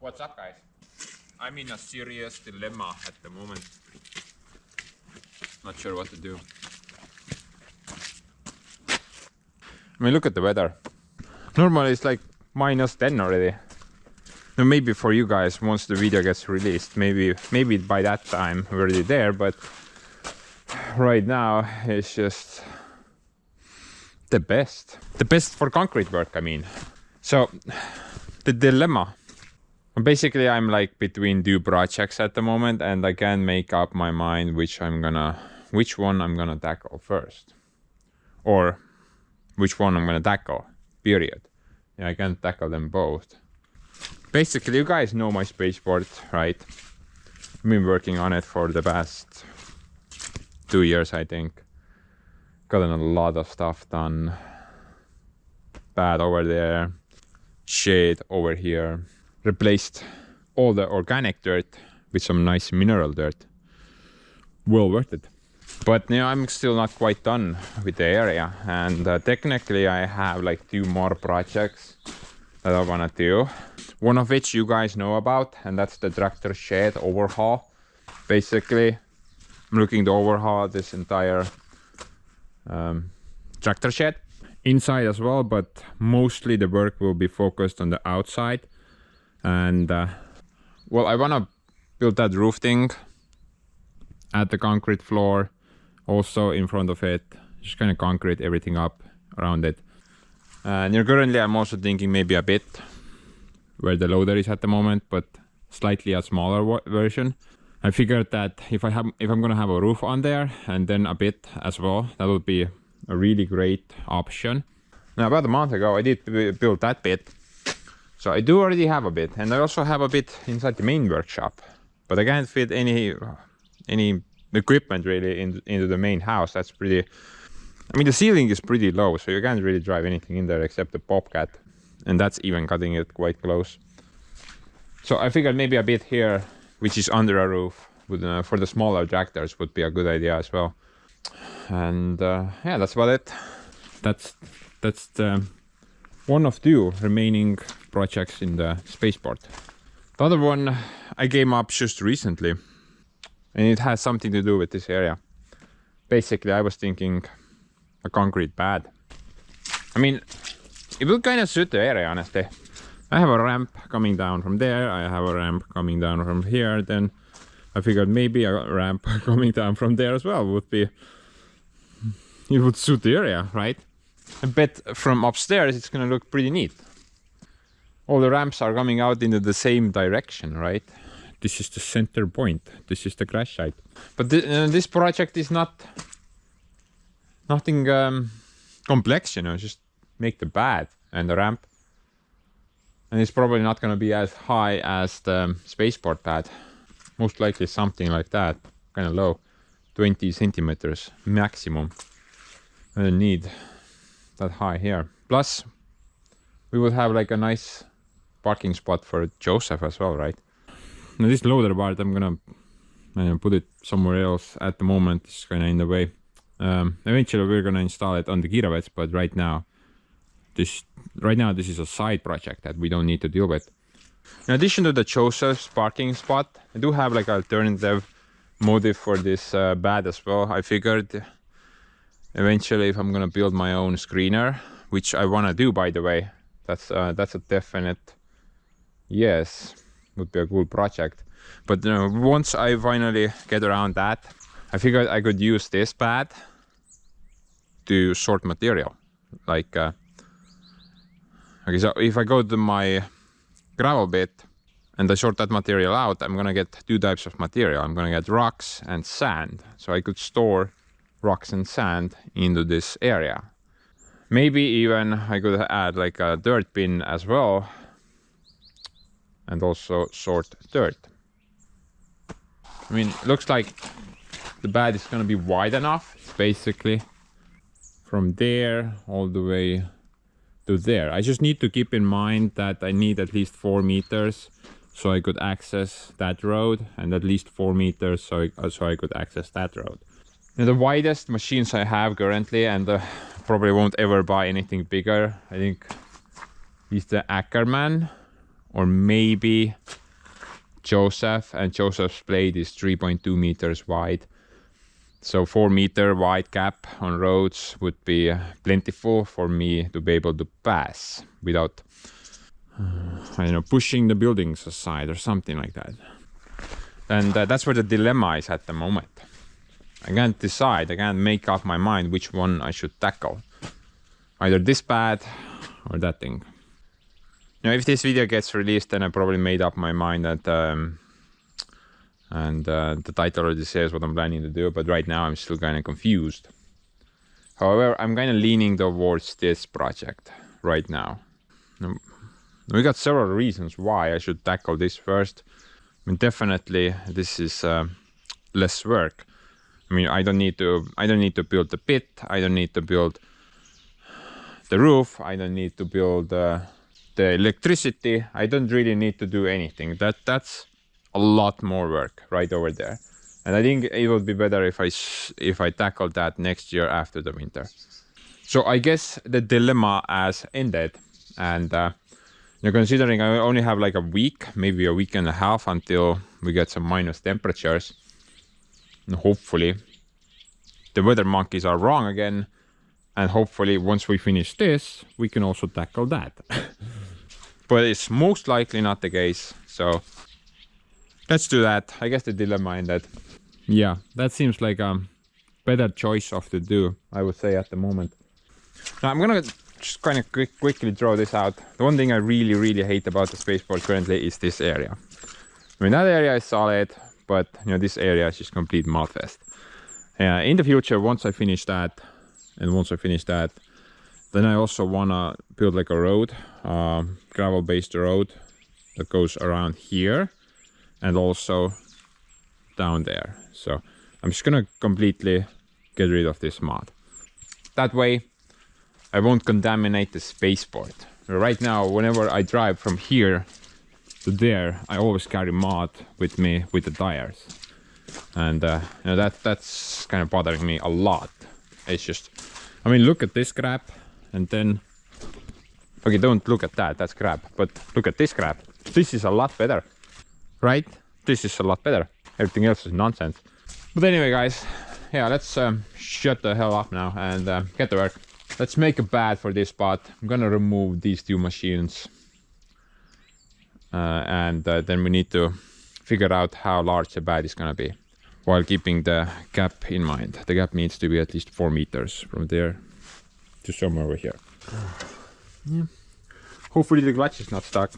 What's up, guys? I'm in a serious dilemma at the moment. Not sure what to do. I mean, look at the weather. Normally it's like -10 already. Now, maybe for you guys, once the video gets released, maybe by that time we're already there, but right now it's just the best. The best for concrete work, I mean. So, the dilemma. Basically, I'm like between two projects at the moment, and I can't make up my mind which one I'm gonna tackle first, or which one I'm gonna tackle. Period. Yeah, I can't tackle them both. Basically, you guys know my spaceport, right? I've been working on it for the past 2 years, I think. Gotten a lot of stuff done. Bad over there, shade over here. Replaced all the organic dirt with some nice mineral dirt. Well worth it. But I'm still not quite done with the area, and technically I have like 2 more projects that I wanna do. One of which you guys know about, and that's the tractor shed overhaul. Basically, I'm looking to overhaul this entire tractor shed. Inside as well, but mostly the work will be focused on the outside. And well, I wanna build that roof thing, add the concrete floor also in front of it, just kind of concrete everything up around it. And currently I'm also thinking maybe a bit where the loader is at the moment, but slightly a smaller version. I figured that if I'm gonna have a roof on there and then a bit as well, that would be a really great option. Now, about a month ago I did build that bit, so I do already have a bit, and I also have a bit inside the main workshop, but I can't fit any equipment really into the main house. That's pretty, I mean, the ceiling is pretty low, so you can't really drive anything in there except the Bobcat, and that's even cutting it quite close. So I figured maybe a bit here, which is under a roof, would, for the smaller tractors, would be a good idea as well. And yeah, that's about it. That's the one of 2 remaining projects in the spaceport. The other one I came up just recently, and it has something to do with this area. Basically, I was thinking a concrete pad. I mean, it will kind of suit the area, honestly. I have a ramp coming down from there, I have a ramp coming down from here, then I figured maybe a ramp coming down from there as well it would suit the area, right? I bet from upstairs it's gonna look pretty neat. All the ramps are coming out into the same direction, right? This is the center point. This is the crash site. But this project is nothing complex, just make the pad and the ramp. And it's probably not gonna be as high as the spaceport pad. Most likely something like that, kind of low, 20 centimeters maximum. I don't need that high here. Plus, we would have like a nice parking spot for Joseph as well, right? Now this loader part, I'm gonna put it somewhere else at the moment. It's kind of in the way. Eventually we're gonna install it on the giravets, but right now this is a side project that we don't need to deal with. In addition to the Joseph's parking spot, I do have like alternative motive for this bed as well. I figured eventually if I'm gonna build my own screener, which I wanna do, by the way, that's a definite yes, would be a cool project. But once I finally get around that, I figured I could use this pad to sort material. Like okay, so if I go to my gravel bit and I sort that material out, I'm gonna get 2 types of material. I'm gonna get rocks and sand, so I could store rocks and sand into this area. Maybe even I could add like a dirt bin as well, and also sort dirt. I mean, it looks like the bed is gonna be wide enough. It's basically from there all the way to there. I just need to keep in mind that I need at least 4 meters so I could access that road, and at least 4 meters so I could access that road. Now, the widest machines I have currently, and probably won't ever buy anything bigger, I think is the Ackerman or maybe Joseph, and Joseph's blade is 3.2 meters wide. So 4 meter wide gap on roads would be plentiful for me to be able to pass without, I don't know, pushing the buildings aside or something like that. And that's where the dilemma is at the moment. I can't decide, I can't make up my mind which one I should tackle. Either this bad or that thing. Now, if this video gets released, then I probably made up my mind that the title already says what I'm planning to do, but right now I'm still kind of confused. However, I'm kind of leaning towards this project right now. We got several reasons why I should tackle this first. I mean, definitely this is less work. I mean, I don't need to build the pit. I don't need to build the roof. I don't need to build the electricity. I don't really need to do anything. That's a lot more work right over there. And I think it would be better if I tackle that next year after the winter. So I guess the dilemma has ended, and considering I only have like a week, maybe a week and a half until we get some minus temperatures. And hopefully the weather monkeys are wrong again, and hopefully once we finish this, we can also tackle that. But it's most likely not the case, so let's do that. I guess the dilemma ended. Yeah, that seems like a better choice of the two, I would say, at the moment. Now I'm gonna just kind of quickly draw this out. The one thing I really hate about the spaceport currently is this area. I mean, that area is solid, but this area is just complete mudfest. In the future, once I finish that, then I also wanna build like a road, gravel-based road that goes around here and also down there. So I'm just gonna completely get rid of this mud. That way I won't contaminate the spaceport. Right now, whenever I drive from here to there, I always carry mud with me with the tires. And that's kind of bothering me a lot. It's just, I mean, look at this crap, and then, okay, don't look at that, that's crap, but look at this crap. This is a lot better, right? This is a lot better. Everything else is nonsense. But anyway, guys, yeah, let's shut the hell up now and get to work. Let's make a bed for this spot. I'm gonna remove these two machines. And then we need to figure out how large the bed is gonna be, while keeping the gap in mind. The gap needs to be at least 4 meters from there to somewhere over here. Yeah. Hopefully the clutch is not stuck.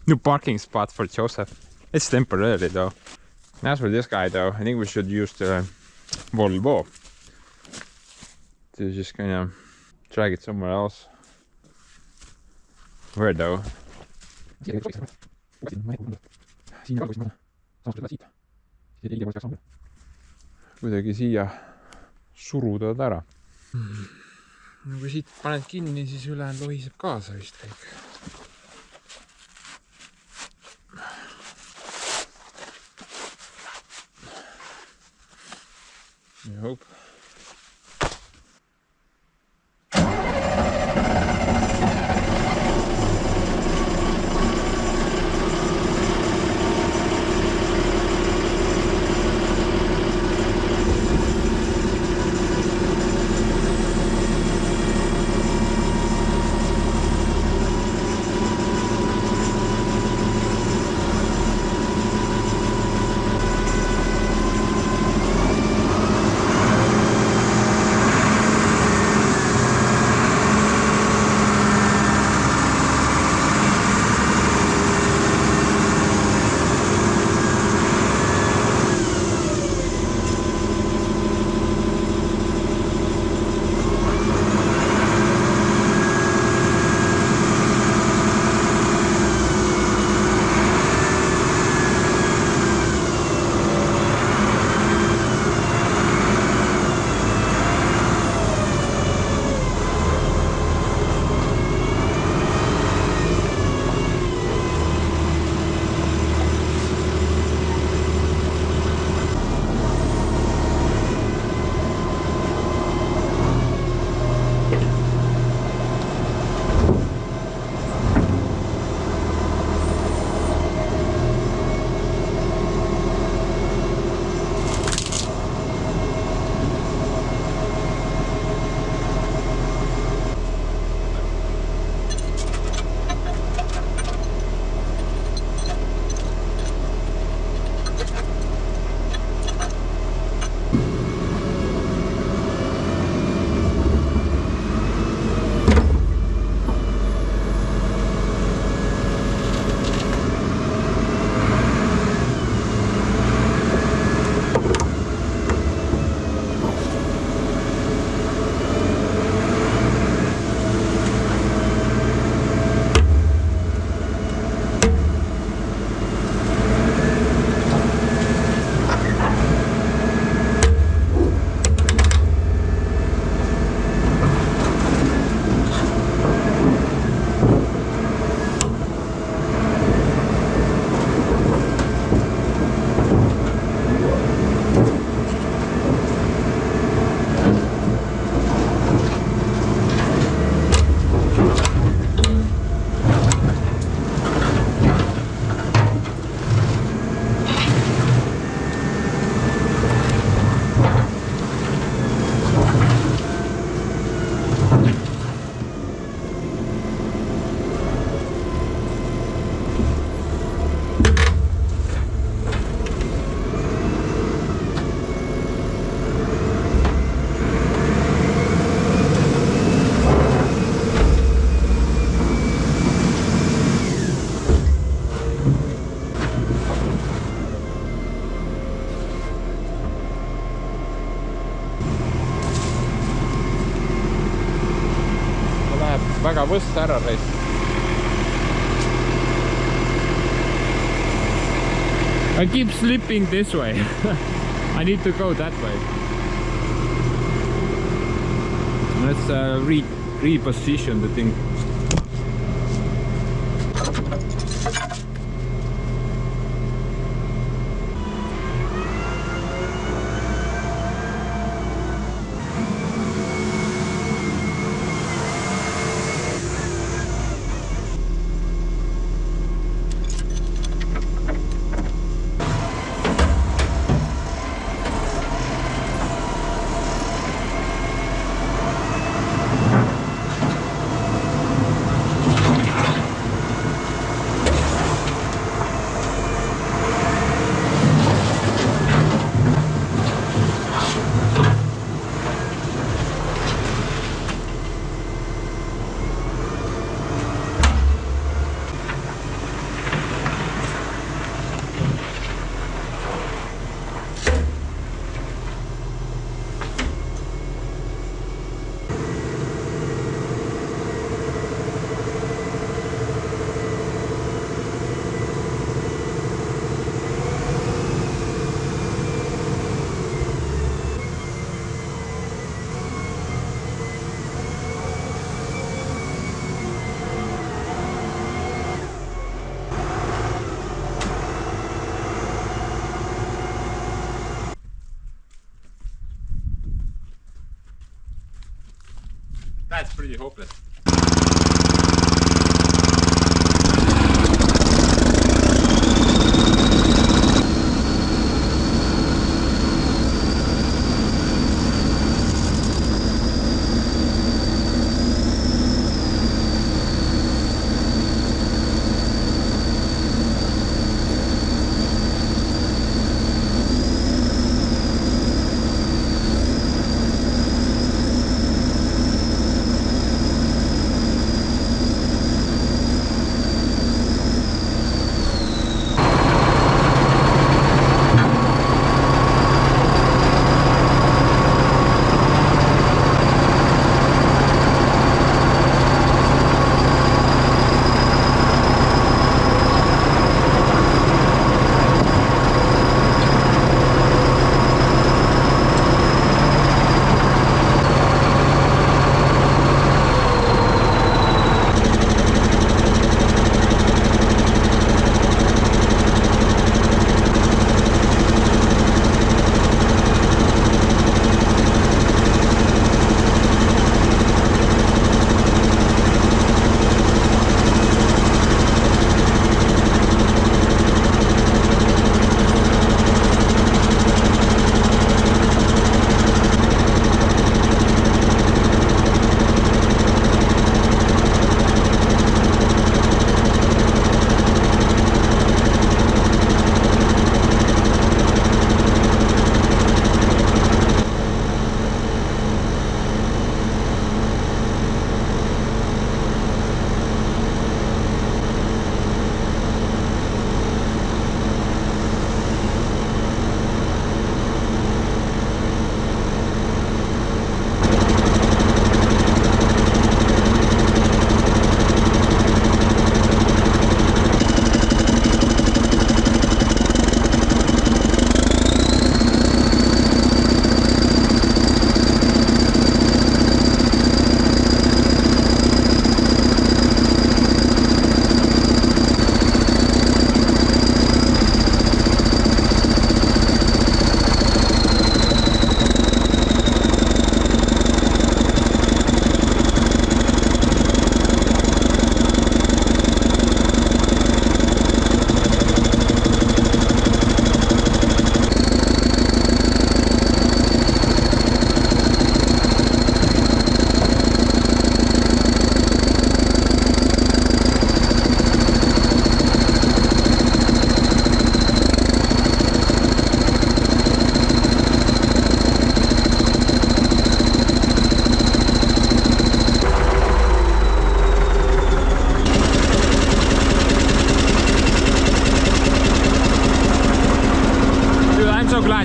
New parking spot for Joseph. It's temporary though. As for this guy though, I think we should use the Volvo to just kind of drag it somewhere else. Where though? Kuidagi siia suruda ta ära. kui siit paned kinni, siis ülejäänud lohiseb kaasa vist kõik. I hope. väga võssa ära raisk. I keep slipping this way. I need to go that way. Let's reposition the thing. That's pretty hopeless.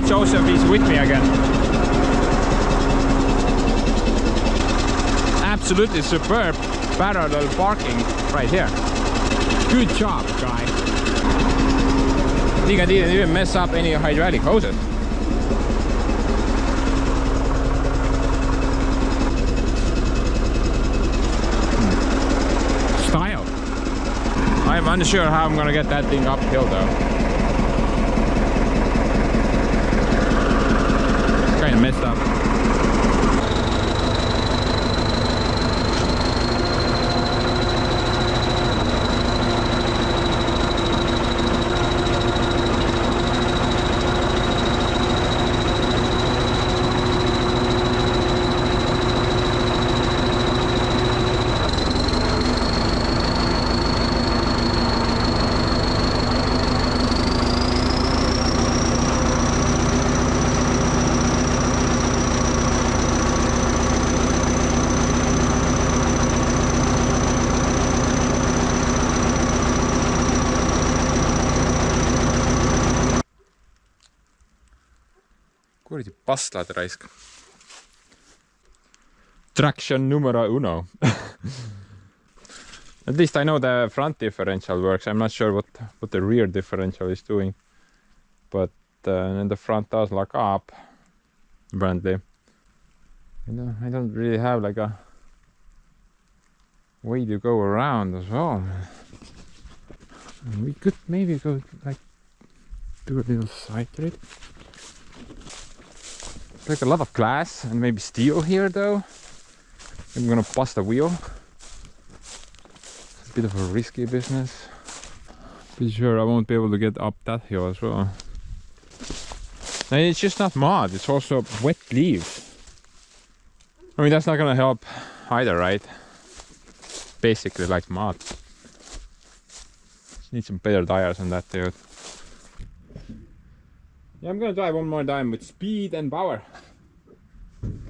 Joseph is with me again. Absolutely superb parallel parking right here. Good job, guy. I think I didn't even mess up any hydraulic hoses. Style. I'm unsure how I'm gonna get that thing uphill though. Kind of messed up. Kuradi pastlad raisk. Traction numero uno. At least I know the front differential works. I'm not sure what the rear differential is doing. But then the front does lock up. Apparently. I don't really have like a way to go around as well. We could maybe go like do a little side trip. Like a lot of glass and maybe steel here though. I'm gonna bust a wheel. It's a bit of a risky business. Pretty sure I won't be able to get up that hill as well. And it's just not mud, it's also wet leaves. I mean, that's not gonna help either, right? Basically like mud. Just need some better tires on that dude. Yeah, I'm gonna try one more time with speed and power.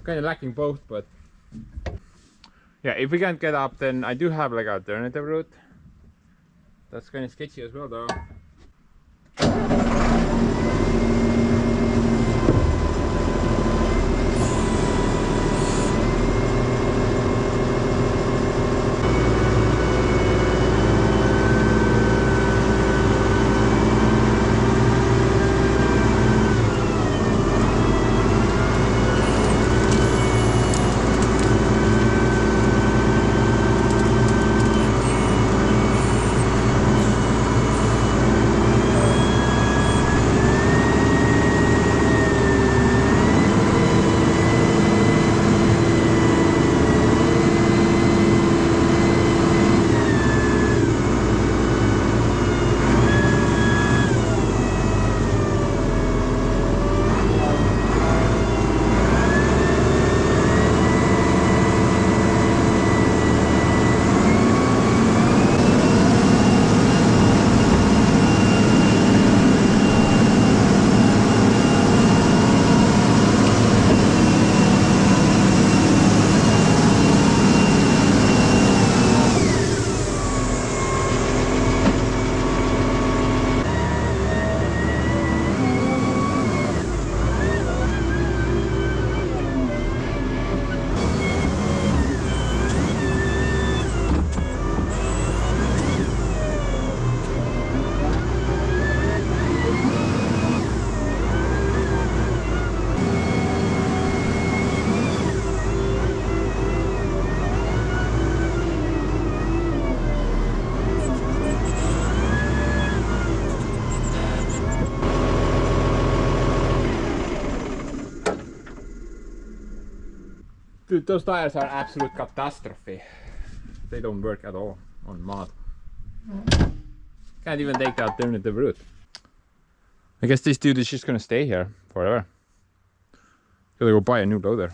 Kinda lacking both, but yeah, if we can't get up, then I do have like an alternative route. That's kinda sketchy as well though. Dude, those tires are absolute catastrophe. They don't work at all on mud. Can't even take the alternative route. I guess this dude is just gonna stay here forever. Gotta go buy a new loader.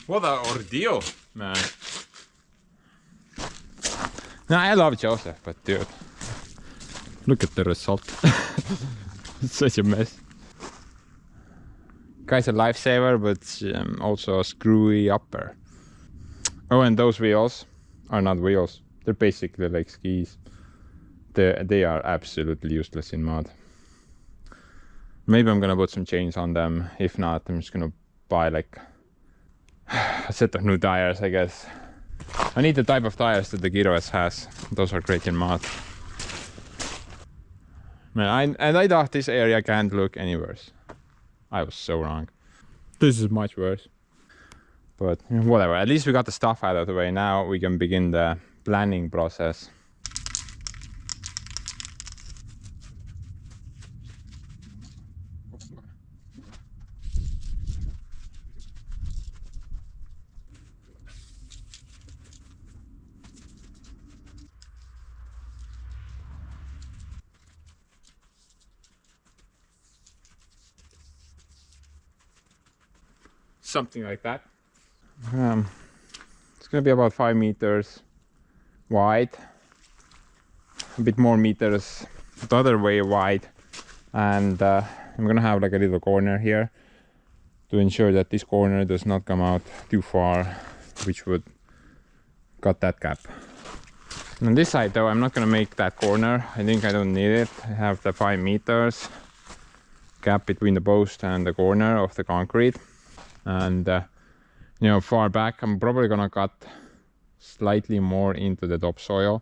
What an ordeal, man. No, I love Joseph, but dude, look at the result. It's such a mess. Guy's a lifesaver, but also a screwy upper. Oh, and those wheels are not wheels. They're basically like skis. They are absolutely useless in mud. Maybe I'm gonna put some chains on them. If not, I'm just gonna buy like a set of new tires, I guess. I need the type of tires that the Giros has. Those are great in mud. Man, I thought this area can't look any worse. I was so wrong. This is much worse. But whatever, at least we got the stuff out of the way. Now we can begin the planning process. Something like that. It's gonna be about 5 meters wide, a bit more meters the other way wide, and I'm gonna have like a little corner here to ensure that this corner does not come out too far, which would cut that gap. And on this side though, I'm not gonna make that corner. I think I don't need it. I have the 5 meters gap between the post and the corner of the concrete. And you know, far back I'm probably gonna cut slightly more into the topsoil,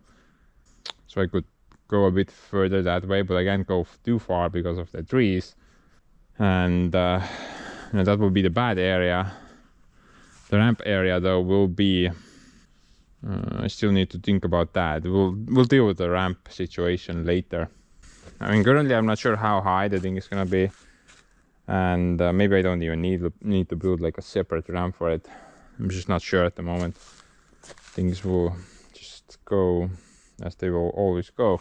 so I could go a bit further that way, but I can't go too far because of the trees. And you know, that will be the bad area. The ramp area though will be I still need to think about that. We'll deal with the ramp situation later. I mean, currently I'm not sure how high the thing is gonna be, and maybe I don't even need to build like a separate ramp for it. I'm just not sure at the moment. Things will just go as they will always go.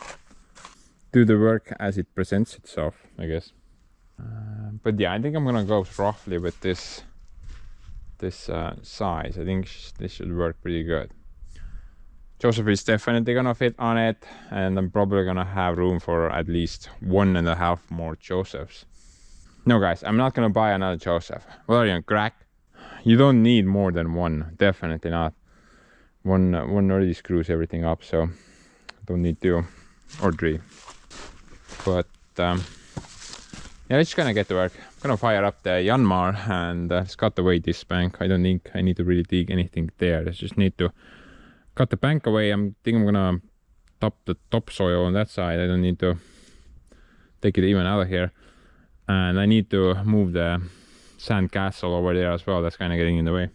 Do the work as it presents itself, I guess. But yeah, I think I'm gonna go roughly with this size. I think this should work pretty good. Joseph is definitely gonna fit on it, and I'm probably gonna have room for at least 1.5 more Josephs. No guys, I'm not gonna buy another Joseph. What are you, on crack? You don't need more than one, definitely not. One already screws everything up, so don't need 2 or 3. But yeah, let's just gonna get to work. I'm gonna fire up the Yanmar and just cut away this bank. I don't think I need to really dig anything there. I just need to cut the bank away. I think I'm gonna top the topsoil on that side. I don't need to take it even out of here. And I need to move the sand castle over there as well. That's kind of getting in the way.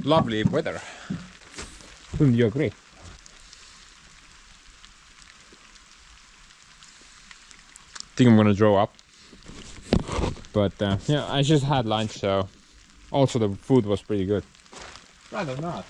lovely weather. Wouldn't you agree? Think I'm gonna draw up. But yeah, I just had lunch, so also the food was pretty good. Rather not.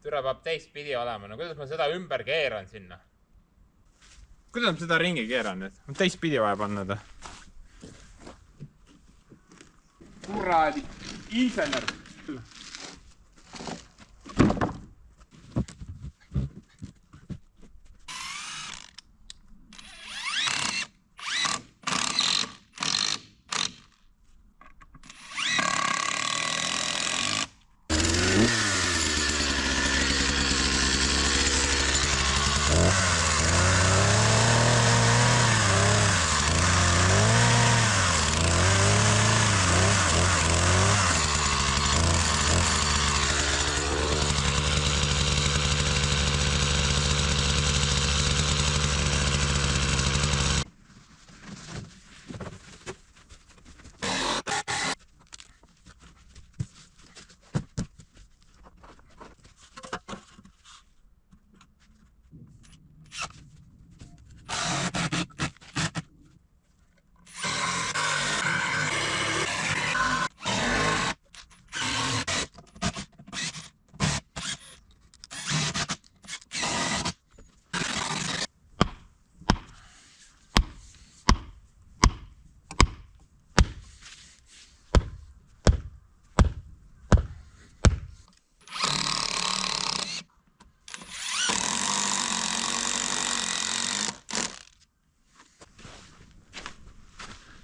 Türa peab teistpidi olema, no kuidas ma seda ümber keeran sinna? Kuidas ma seda ringi keeran nüüd? On teistpidi vaja panna ta. Kuradi insener!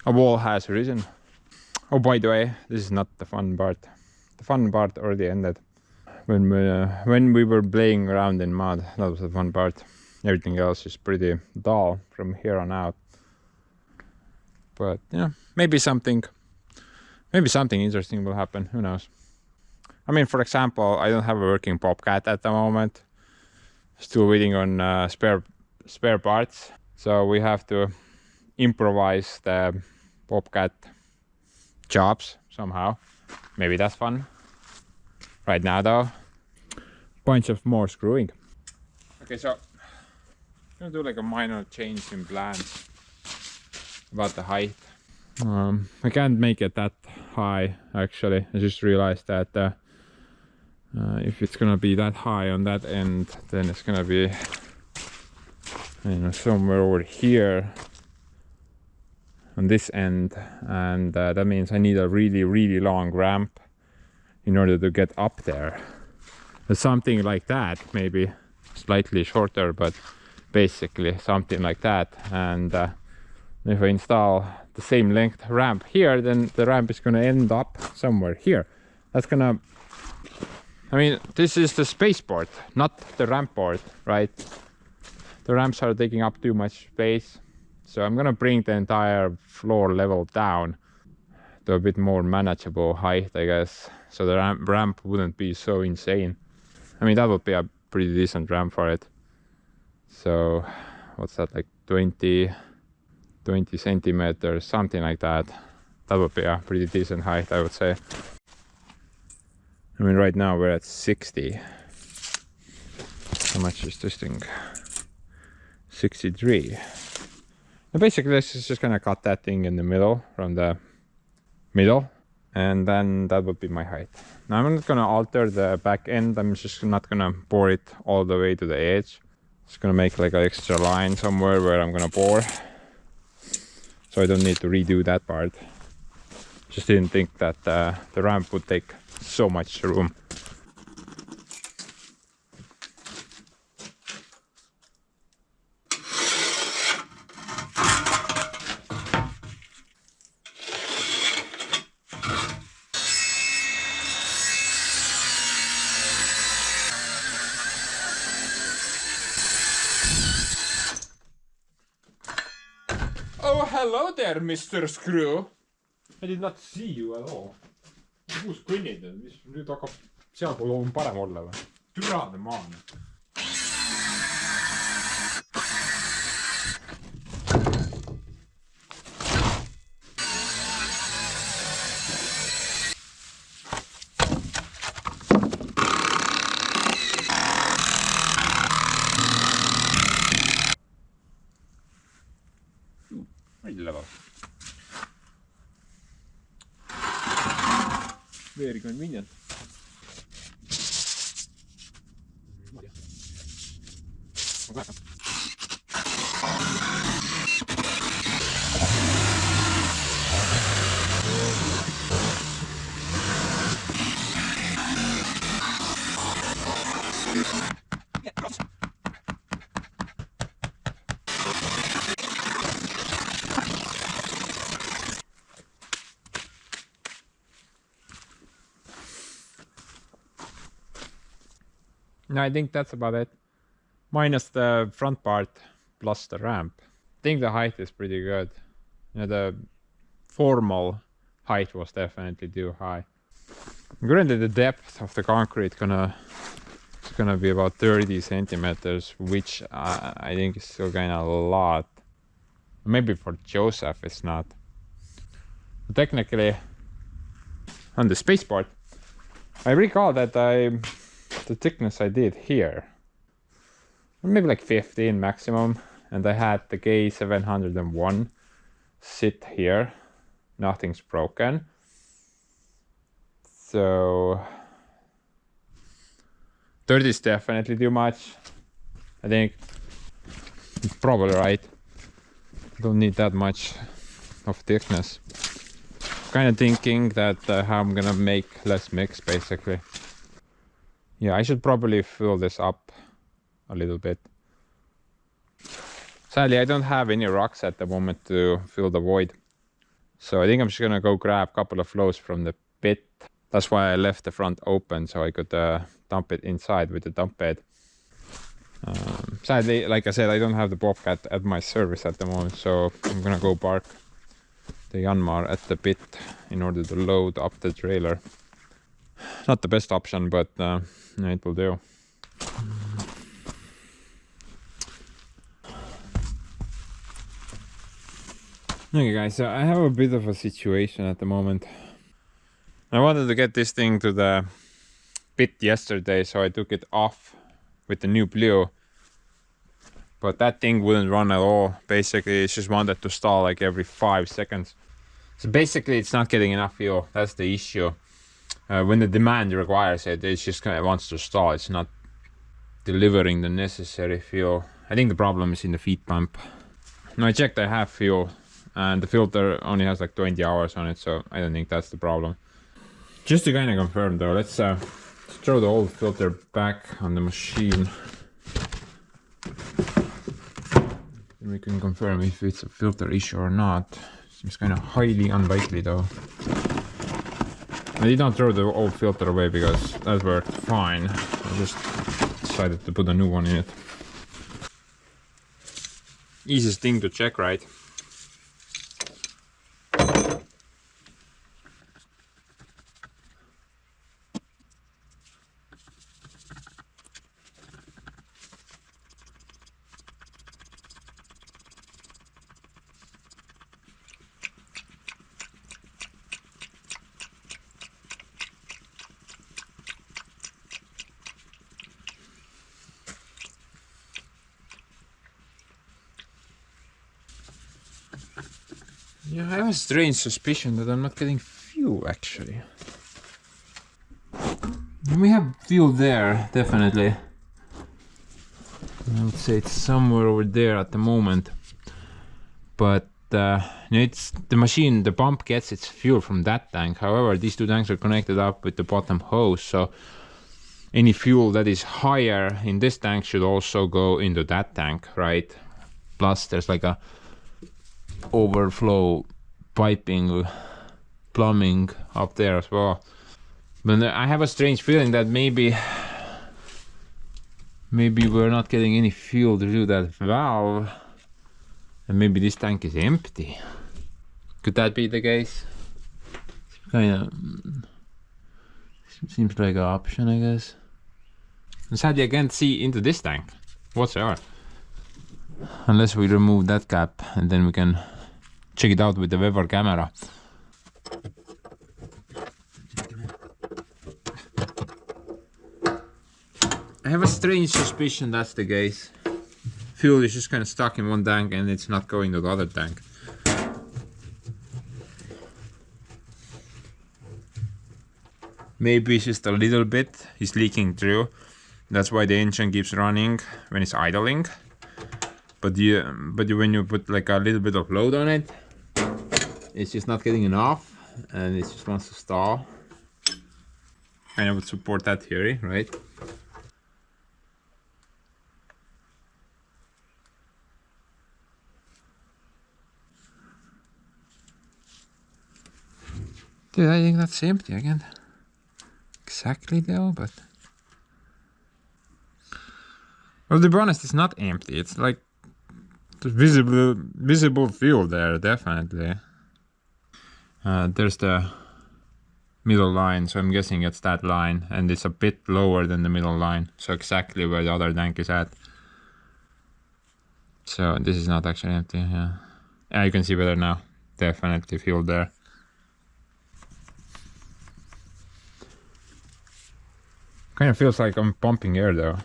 A wall has risen. Oh, by the way, this is not the fun part. The fun part already ended. When we were playing around in mud, that was the fun part. Everything else is pretty dull from here on out. But yeah, maybe something interesting will happen. Who knows? I mean, for example, I don't have a working Bobcat at the moment. Still waiting on spare parts, so we have to improvise the Bobcat jobs somehow. Maybe that's fun. Right now though, bunch of more screwing. Okay, so I'm gonna do like a minor change in plans about the height. I can't make it that high actually. I just realized that if it's gonna be that high on that end, then it's gonna be, you know, somewhere over here on this end, and that means I need a really long ramp in order to get up there. Something like that, maybe slightly shorter, but basically something like that. And if I install the same length ramp here, then the ramp is going to end up somewhere here. That's gonna, I mean, this is the spaceport, not the ramp board, right? The ramps are taking up too much space. So I'm gonna bring the entire floor level down to a bit more manageable height, I guess. So the ramp wouldn't be so insane. I mean, that would be a pretty decent ramp for it. So what's that, like 20 centimeters, something like that. That would be a pretty decent height, I would say. I mean, right now we're at 60. How much is this thing? 63. And basically let's just gonna cut that thing in the middle, from the middle, and then that would be my height. Now I'm not gonna alter the back end. I'm just not gonna bore it all the way to the edge. Just gonna make like an extra line somewhere where I'm gonna bore, so I don't need to redo that part. Just didn't think that the ramp would take so much room. Oh, hello there, Mr. Screw! I did not see you at all. Kus kõnnid, mis nüüd hakkab sealpool on parem olla või? Türade maan. Very convenient. No, I think that's about it. Minus the front part plus the ramp. I think the height is pretty good. You know, the formal height was definitely too high. Currently the depth of the concrete is gonna be about 30 centimeters, which I think is still kind of a lot. Maybe for Joseph it's not. But technically, on the space part, I recall that the thickness I did here, maybe like 15 maximum, and I had the K701 sit here. Nothing's broken. So 30 is definitely too much. I think it's probably right. Don't need that much of thickness. Kind of thinking that how I'm gonna make less mix basically. Yeah, I should probably fill this up a little bit. Sadly, I don't have any rocks at the moment to fill the void. So I think I'm just gonna go grab a couple of flows from the pit. That's why I left the front open, so I could dump it inside with the dump bed. Sadly, like I said, I don't have the Bobcat at my service at the moment, so I'm gonna go park the Yanmar at the pit in order to load up the trailer. Not the best option, but it will do. Okay guys, so I have a bit of a situation at the moment. I wanted to get this thing to the pit yesterday, so I took it off with the new blue. But that thing wouldn't run at all. Basically, it just wanted to stall like every 5 seconds. So basically, it's not getting enough fuel. That's the issue. When the demand requires it, it just kind of wants to stall. It's not delivering the necessary fuel. I think the problem is in the feed pump. Now I checked, I have fuel, and the filter only has like 20 hours on it, so I don't think that's the problem. Just to kind of confirm though, let's throw the old filter back on the machine. And we can confirm if it's a filter issue or not. Seems kind of highly unlikely though. I did not throw the old filter away because that worked fine. I just decided to put a new one in it. Easiest thing to check, right? Yeah, I have a strange suspicion that I'm not getting fuel actually. We have fuel there, definitely. I would say it's somewhere over there at the moment. But it's the machine, the pump gets its fuel from that tank. However, these two tanks are connected up with the bottom hose, so any fuel that is higher in this tank should also go into that tank, right? Plus there's like a overflow piping, plumbing up there as well. But I have a strange feeling that maybe we're not getting any fuel through that valve, and maybe this tank is empty. Could that be the case? Kinda seems like an option, I guess. And sadly I can't see into this tank whatsoever. Unless we remove that cap and then we can check it out with the Weber camera. I have a strange suspicion that's the case. Fuel is just kind of stuck in one tank and it's not going to the other tank. Maybe it's just a little bit is leaking through. That's why the engine keeps running when it's idling. But when you put like a little bit of load on it, it's just not getting enough and it just wants to stall. And I would support that theory, right? Dude, I think that's empty again. Exactly though, but... Well, to be honest, it's not empty. It's like visible fuel there, definitely. There's the middle line, so I'm guessing it's that line, and it's a bit lower than the middle line, so exactly where the other tank is at. So this is not actually empty, yeah. Yeah, you can see better now. Definitely fuel there. Kind of feels like I'm pumping air though.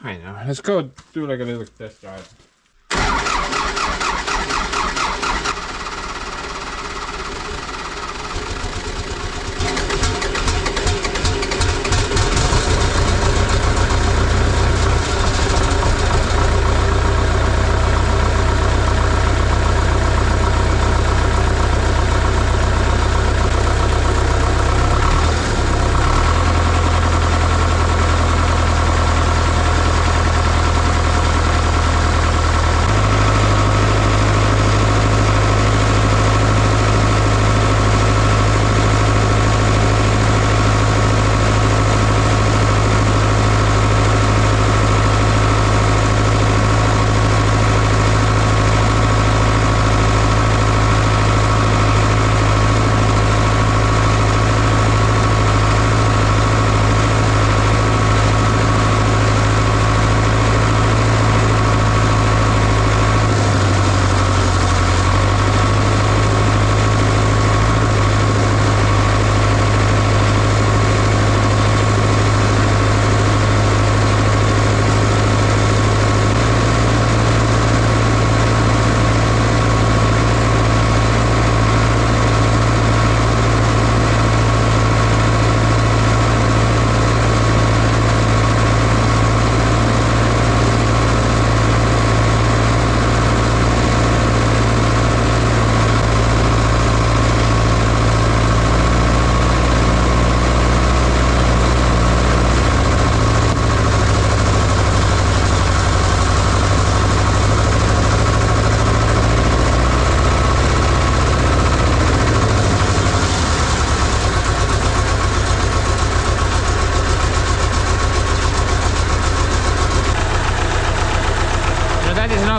I know. Let's go do like a little test drive.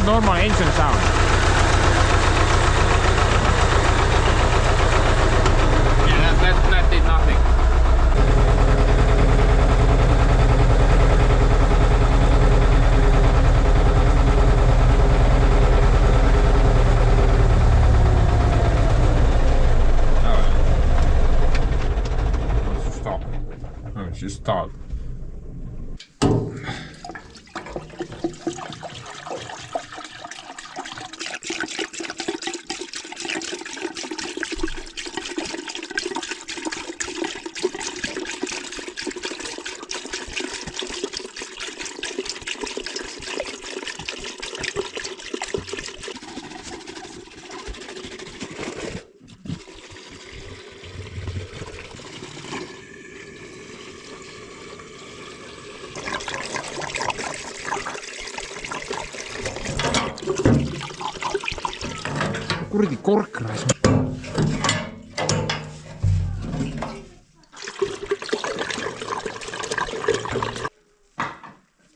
Normal engine sound. Yeah, that is tall. Kuradi korkras.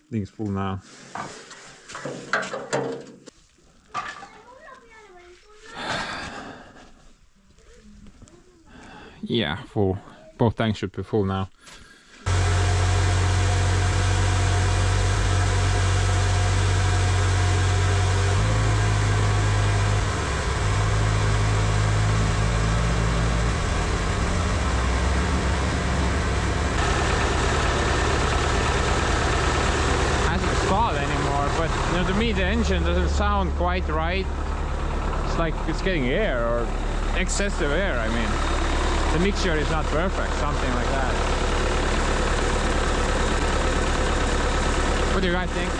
Thing's full now. Yeah, full. Both tanks should be full now. But you know, to me the engine doesn't sound quite right. It's like it's getting air or excessive air. I mean, the mixture is not perfect, something like that. What do you guys think?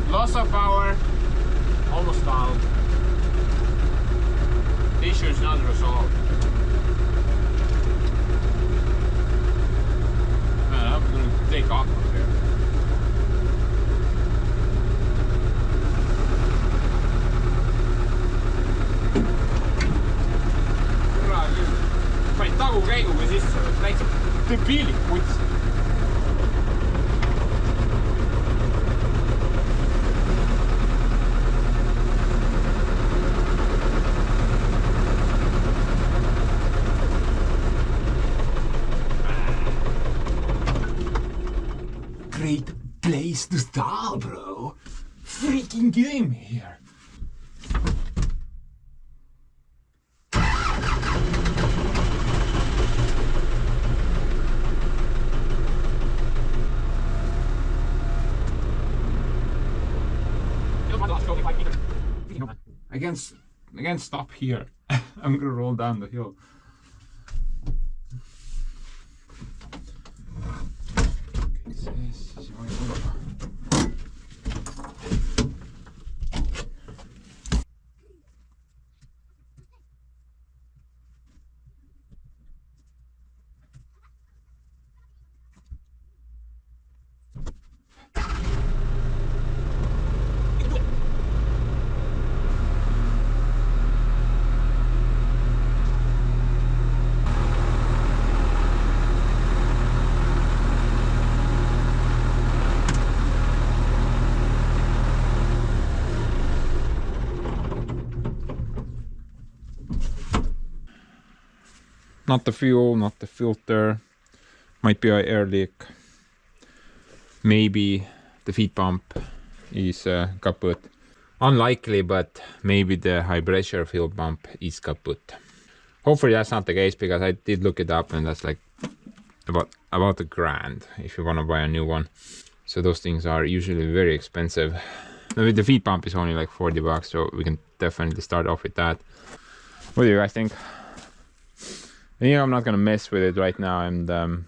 Loss of power, almost found. The issue is not resolved. Man, I'm gonna take off from here. Panin tagukäiguga sisse, täitsa debiilik puts. Great place to start, bro. Freaking game here. I can't stop here. I'm gonna roll down the hill. Not the fuel, not the filter. Might be an air leak. Maybe the feed pump is kaput. Unlikely, but maybe the high pressure fuel pump is kaput. Hopefully that's not the case, because I did look it up and that's like about $1,000 if you want to buy a new one. So those things are usually very expensive. Maybe the feed pump is only like $40, so we can definitely start off with that. What do you guys think? Yeah, I'm not gonna mess with it right now, and gonna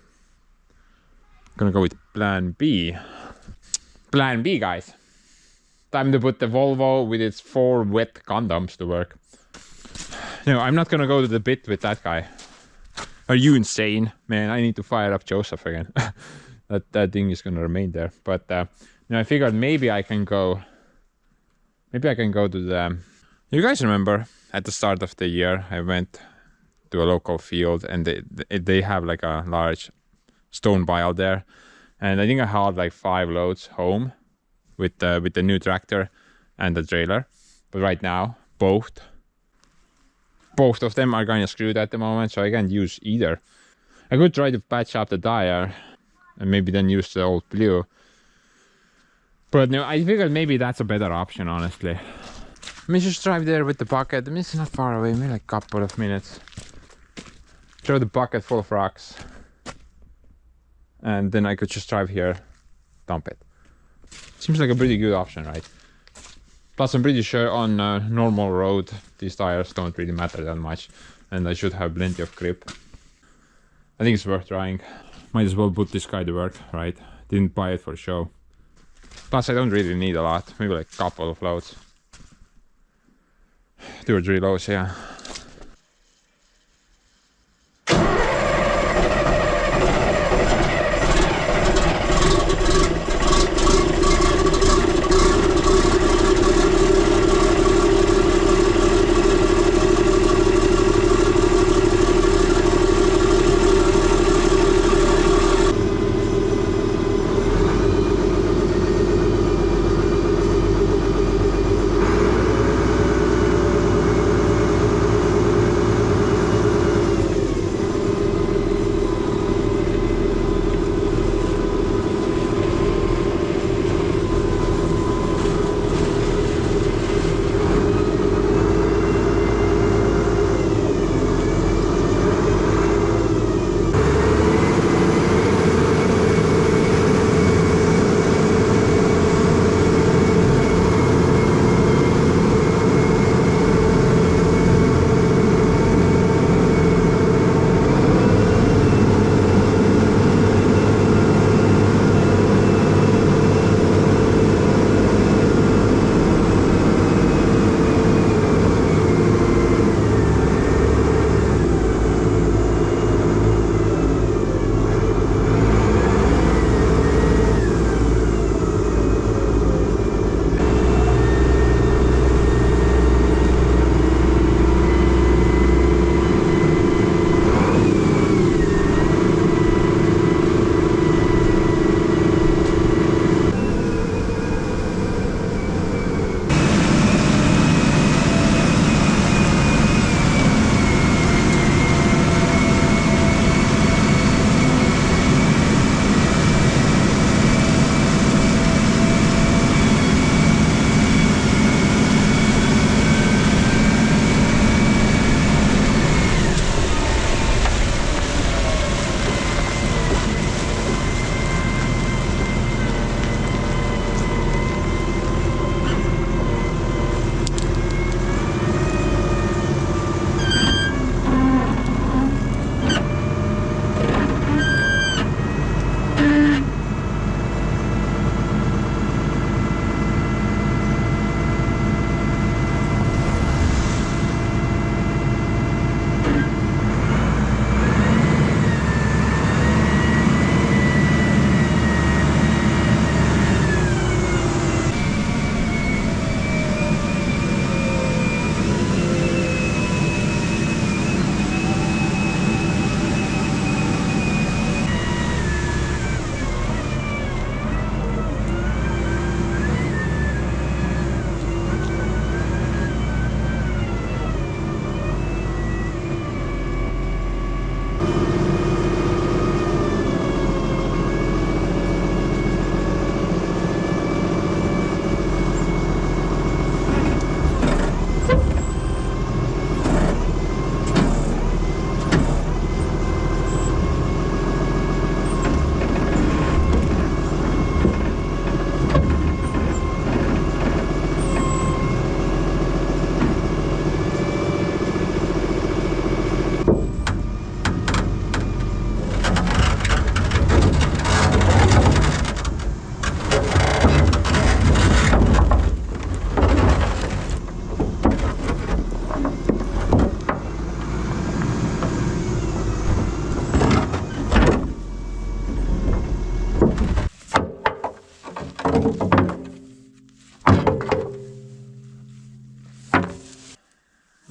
go with plan B. Plan B, guys. Time to put the Volvo with its 4 wet condoms to work. No, I'm not gonna go to the bit with that guy. Are you insane? Man, I need to fire up Joseph again. that thing is gonna remain there. But you know, I figured maybe I can go to the... You guys remember at the start of the year I went to a local field, and they have like a large stone pile there, and I think I hauled like 5 loads home with the new tractor and the trailer. But right now both. Both of them are kind of screwed at the moment, so I can't use either. I could try to patch up the tire and maybe then use the old blue. But no, I figured maybe that's a better option, honestly. Let me just drive there with the bucket. I mean, it's not far away, maybe like a couple of minutes. Throw the bucket full of rocks. And then I could just drive here, dump it. Seems like a pretty good option, right? Plus, I'm pretty sure on a normal road, these tires don't really matter that much. And I should have plenty of grip. I think it's worth trying. Might as well put this guy to work, right? Didn't buy it for show. Plus, I don't really need a lot. Maybe like a couple of loads. 2 or 3 loads, yeah.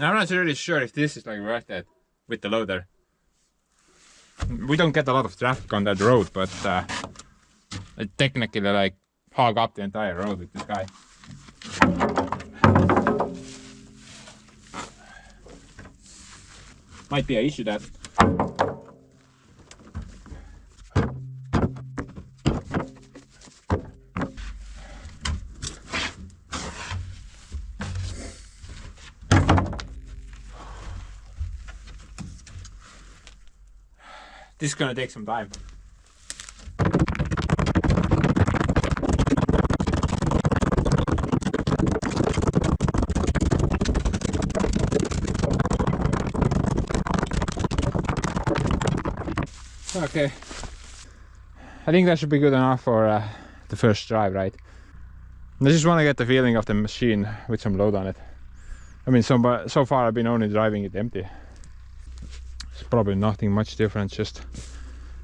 Now, I'm not really sure if this is like worth it with the loader. We don't get a lot of traffic on that road, but I technically like hog up the entire road with this guy. might be an issue that this is gonna take some time. Okay, I think that should be good enough for the first drive, right? I just want to get the feeling of the machine with some load on it. I mean, so far I've been only driving it empty. It's probably nothing much different, just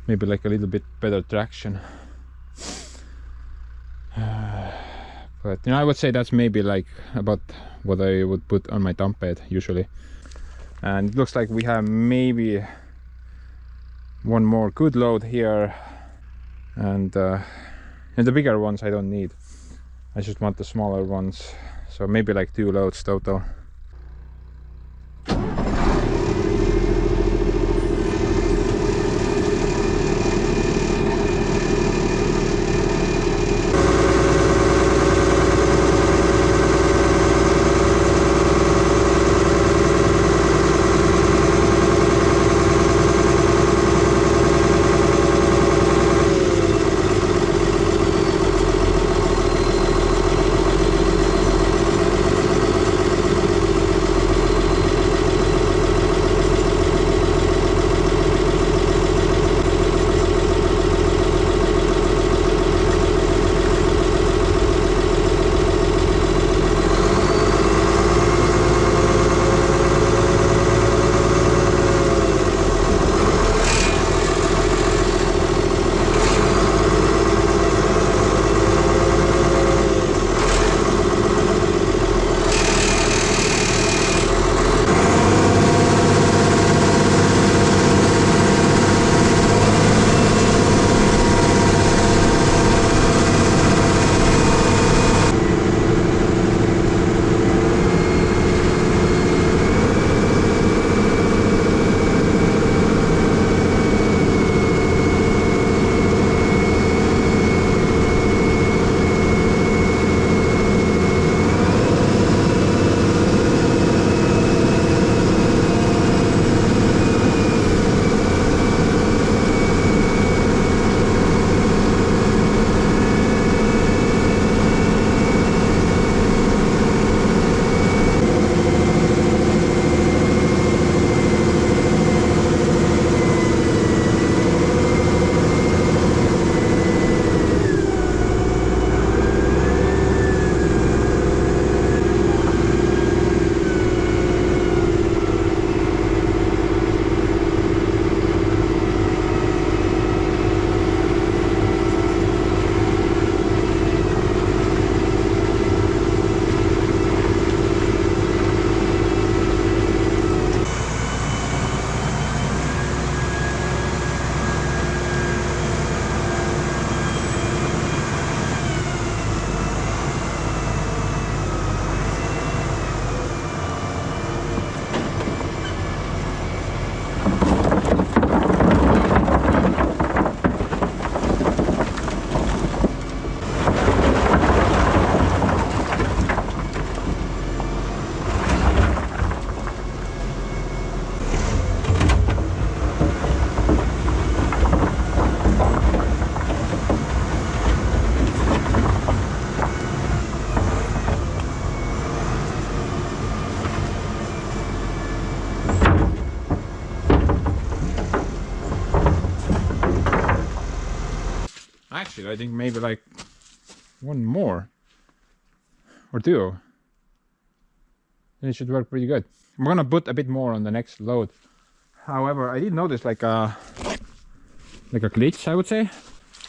maybe like a little bit better traction. But you know, I would say that's maybe like about what I would put on my dump bed usually. And it looks like we have maybe one more good load here, and the bigger ones I don't need. I just want the smaller ones, so maybe like 2 loads total. Actually, I think maybe like one more or 2. And it should work pretty good. I'm gonna put a bit more on the next load. However, I did notice like a glitch, I would say.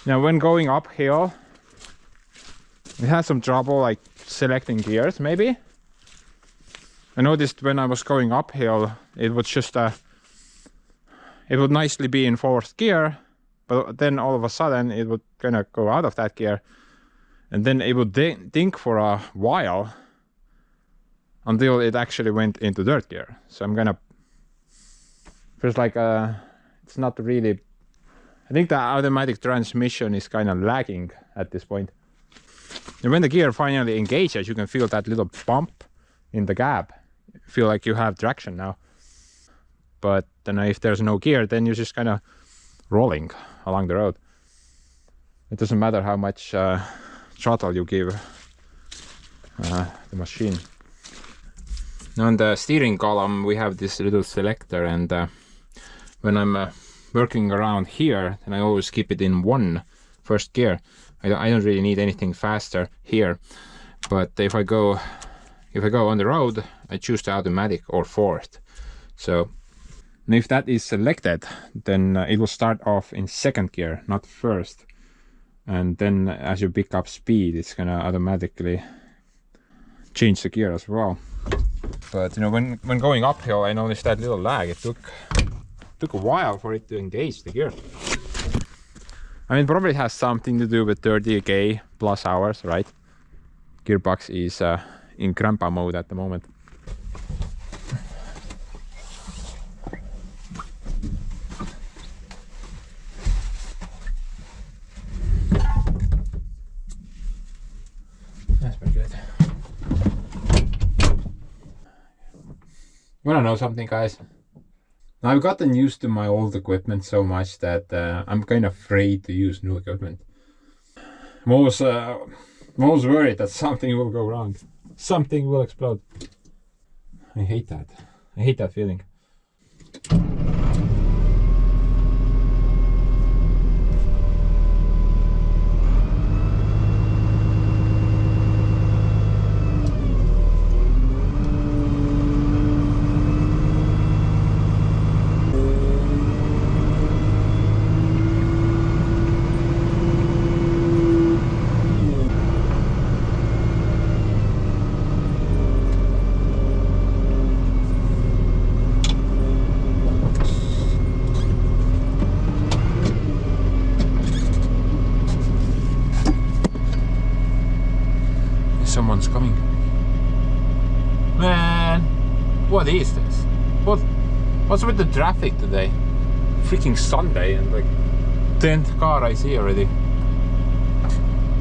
Now, when going uphill, it has some trouble like selecting gears, maybe. I noticed when I was going uphill, it was just it would nicely be in 4th gear, but then all of a sudden it would kind of go out of that gear, and then it would think for a while until it actually went into 3rd gear. So I'm gonna feels like it's not really. I think the automatic transmission is kind of lagging at this point. And when the gear finally engages, you can feel that little bump in the gap. Feel like you have traction now. But then if there's no gear, then you're just kind of rolling along the road. It doesn't matter how much throttle you give the machine. On the steering column we have this little selector, and when I'm working around here, then I always keep it in first gear. I don't really need anything faster here, but if I go on the road, I choose the automatic or fourth. So if that is selected, then it will start off in second gear, not first. And then as you pick up speed, it's gonna automatically change the gear as well. But you know, when going uphill, I noticed that little lag. It took a while for it to engage the gear. I mean, probably has something to do with 30k plus hours, right? Gearbox is in grandpa mode at the moment. That's pretty good. Wanna know something, guys? I've gotten used to my old equipment so much that I'm kind of afraid to use new equipment. I'm always worried that something will go wrong. Something will explode. I hate that. I hate that feeling. Someone's coming. Man, what is this? What's with the traffic today? Freaking Sunday, and like 10th car I see already.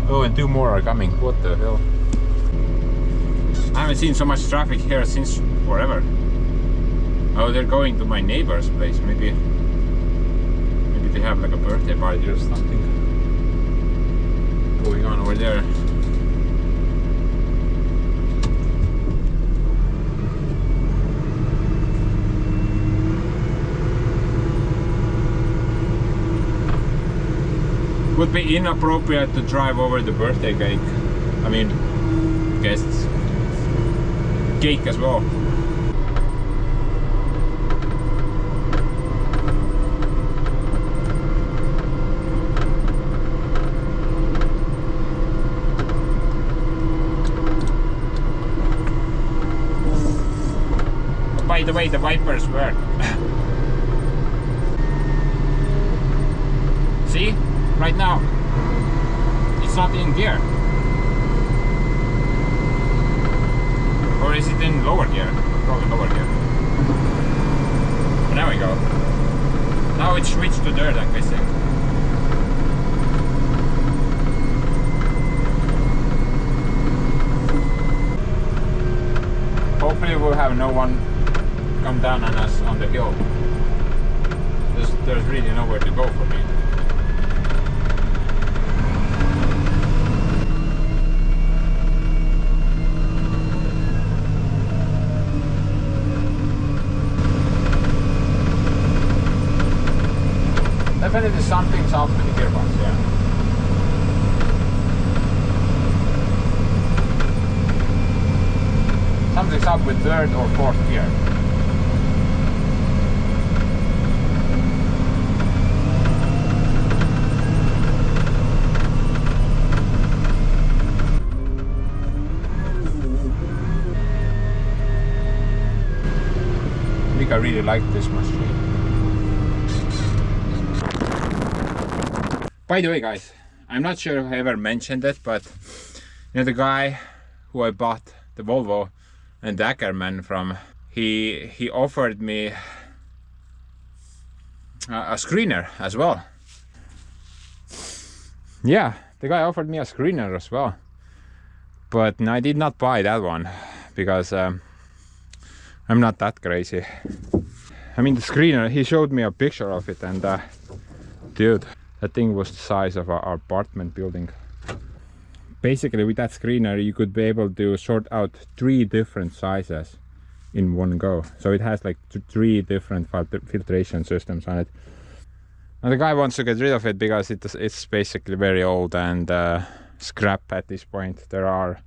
Oh, and 2 more are coming. What the hell? I haven't seen so much traffic here since forever. Oh, they're going to my neighbor's place. Maybe they have like a birthday party or something going on over there. Would be inappropriate to drive over the birthday cake. I mean, guests. Cake as well. By the way, the wipers work. See? Right now, it's not in gear. Or is it in lower gear? Probably lower gear. But there we go. Now it's switched to dirt, I'm guessing. Hopefully we'll have no one come down on us on the hill. There's really nowhere to go for me. Definitely something's up with the gearbox, yeah. Something's up with third or fourth gear. I think I really like this machine. By the way, guys, I'm not sure if I ever mentioned it, but you know, the guy who I bought the Volvo and the Ackerman from, he offered me a screener as well. Yeah, the guy offered me a screener as well, but I did not buy that one because I'm not that crazy. I mean, the screener, he showed me a picture of it, and dude, that thing was the size of our apartment building. Basically, with that screener, you could be able to sort out 3 different sizes in one go. So it has like 3 different filtration systems on it. And the guy wants to get rid of it because it's basically very old and scrap at this point. There are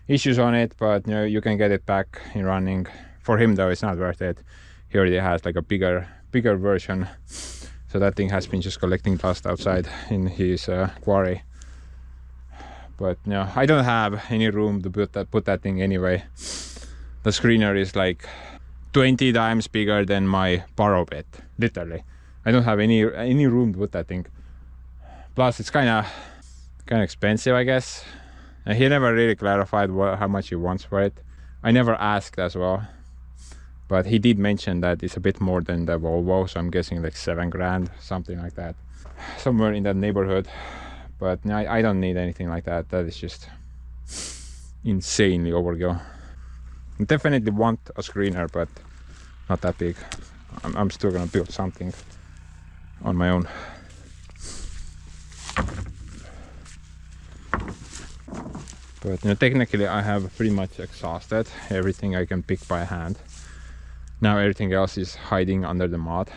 issues on it, but you know, you can get it back in running. For him though, it's not worth it. He already has like a bigger version. So that thing has been just collecting dust outside in his quarry. But no, I don't have any room to put that thing anyway. The screener is like 20 times bigger than my burrow bed, literally. I don't have any room to put that thing. Plus, it's kind of expensive, I guess. And he never really clarified how much he wants for it. I never asked as well, but he did mention that it's a bit more than the Volvo, so I'm guessing like 7 grand, something like that, somewhere in that neighborhood. But I don't need anything like that. That is just insanely overkill. I definitely want a screener, but not that big. I'm still gonna build something on my own. But you know, technically I have pretty much exhausted everything I can pick by hand. Now everything else is hiding under the mud.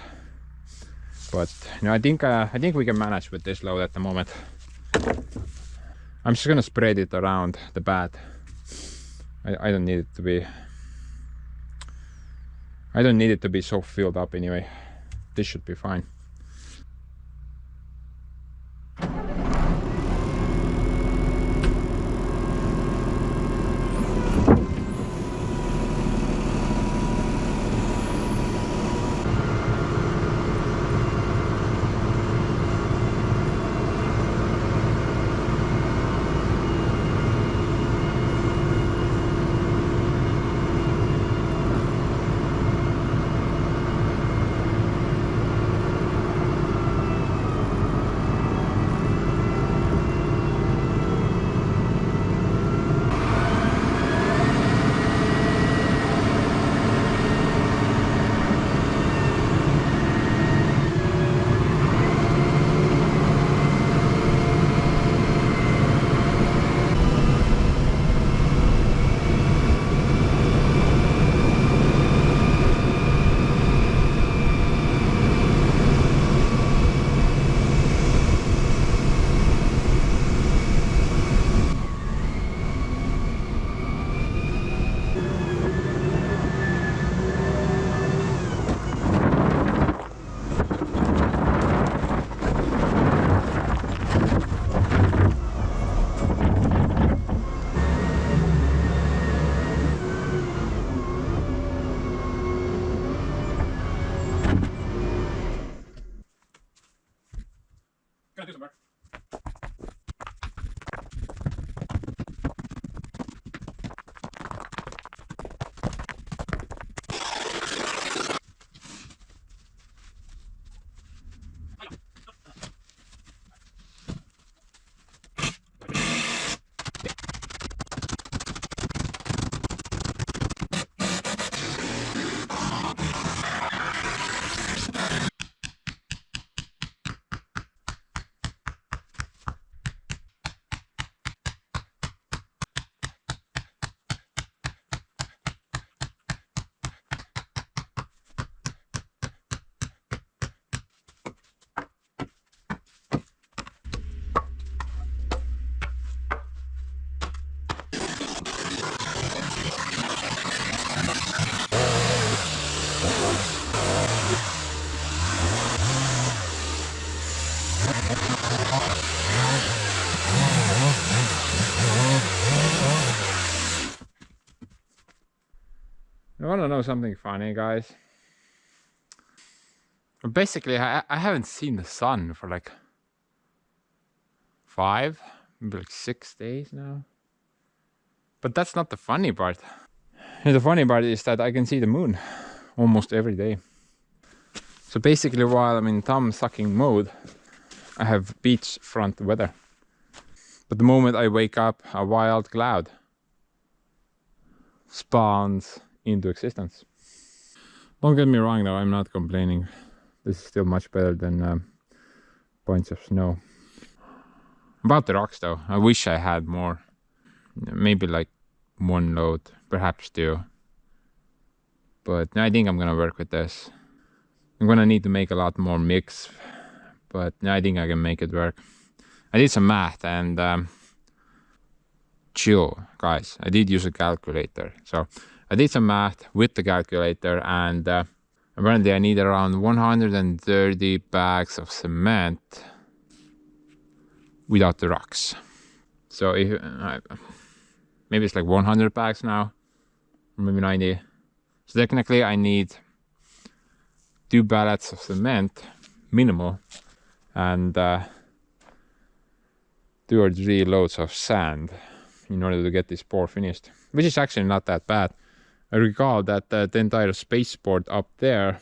But you know, I think we can manage with this load at the moment. I'm just gonna spread it around the bed. I don't need it to be. I don't need it to be so filled up anyway. This should be fine. Gonna do some work. You wanna know something funny, guys? Basically, I haven't seen the sun for like 5, maybe like 6 days now. But that's not the funny part. The funny part is that I can see the moon almost every day. So basically while I'm in thumb sucking mode, I have beachfront weather. But the moment I wake up, a wild cloud spawns into existence. Don't get me wrong though, I'm not complaining. This is still much better than points of snow. About the rocks though, I wish I had more. Maybe like 1 load, perhaps 2. But I think I'm gonna work with this. I'm gonna need to make a lot more mix, but I think I can make it work. I did some math and chill, guys. I did use a calculator. So I did some math with the calculator and apparently I need around 130 bags of cement without the rocks. So if maybe it's like 100 bags now, or maybe 90. So technically I need 2 pallets of cement, minimal, and 2 or 3 loads of sand in order to get this pour finished, which is actually not that bad. I recall that the entire spaceport up there,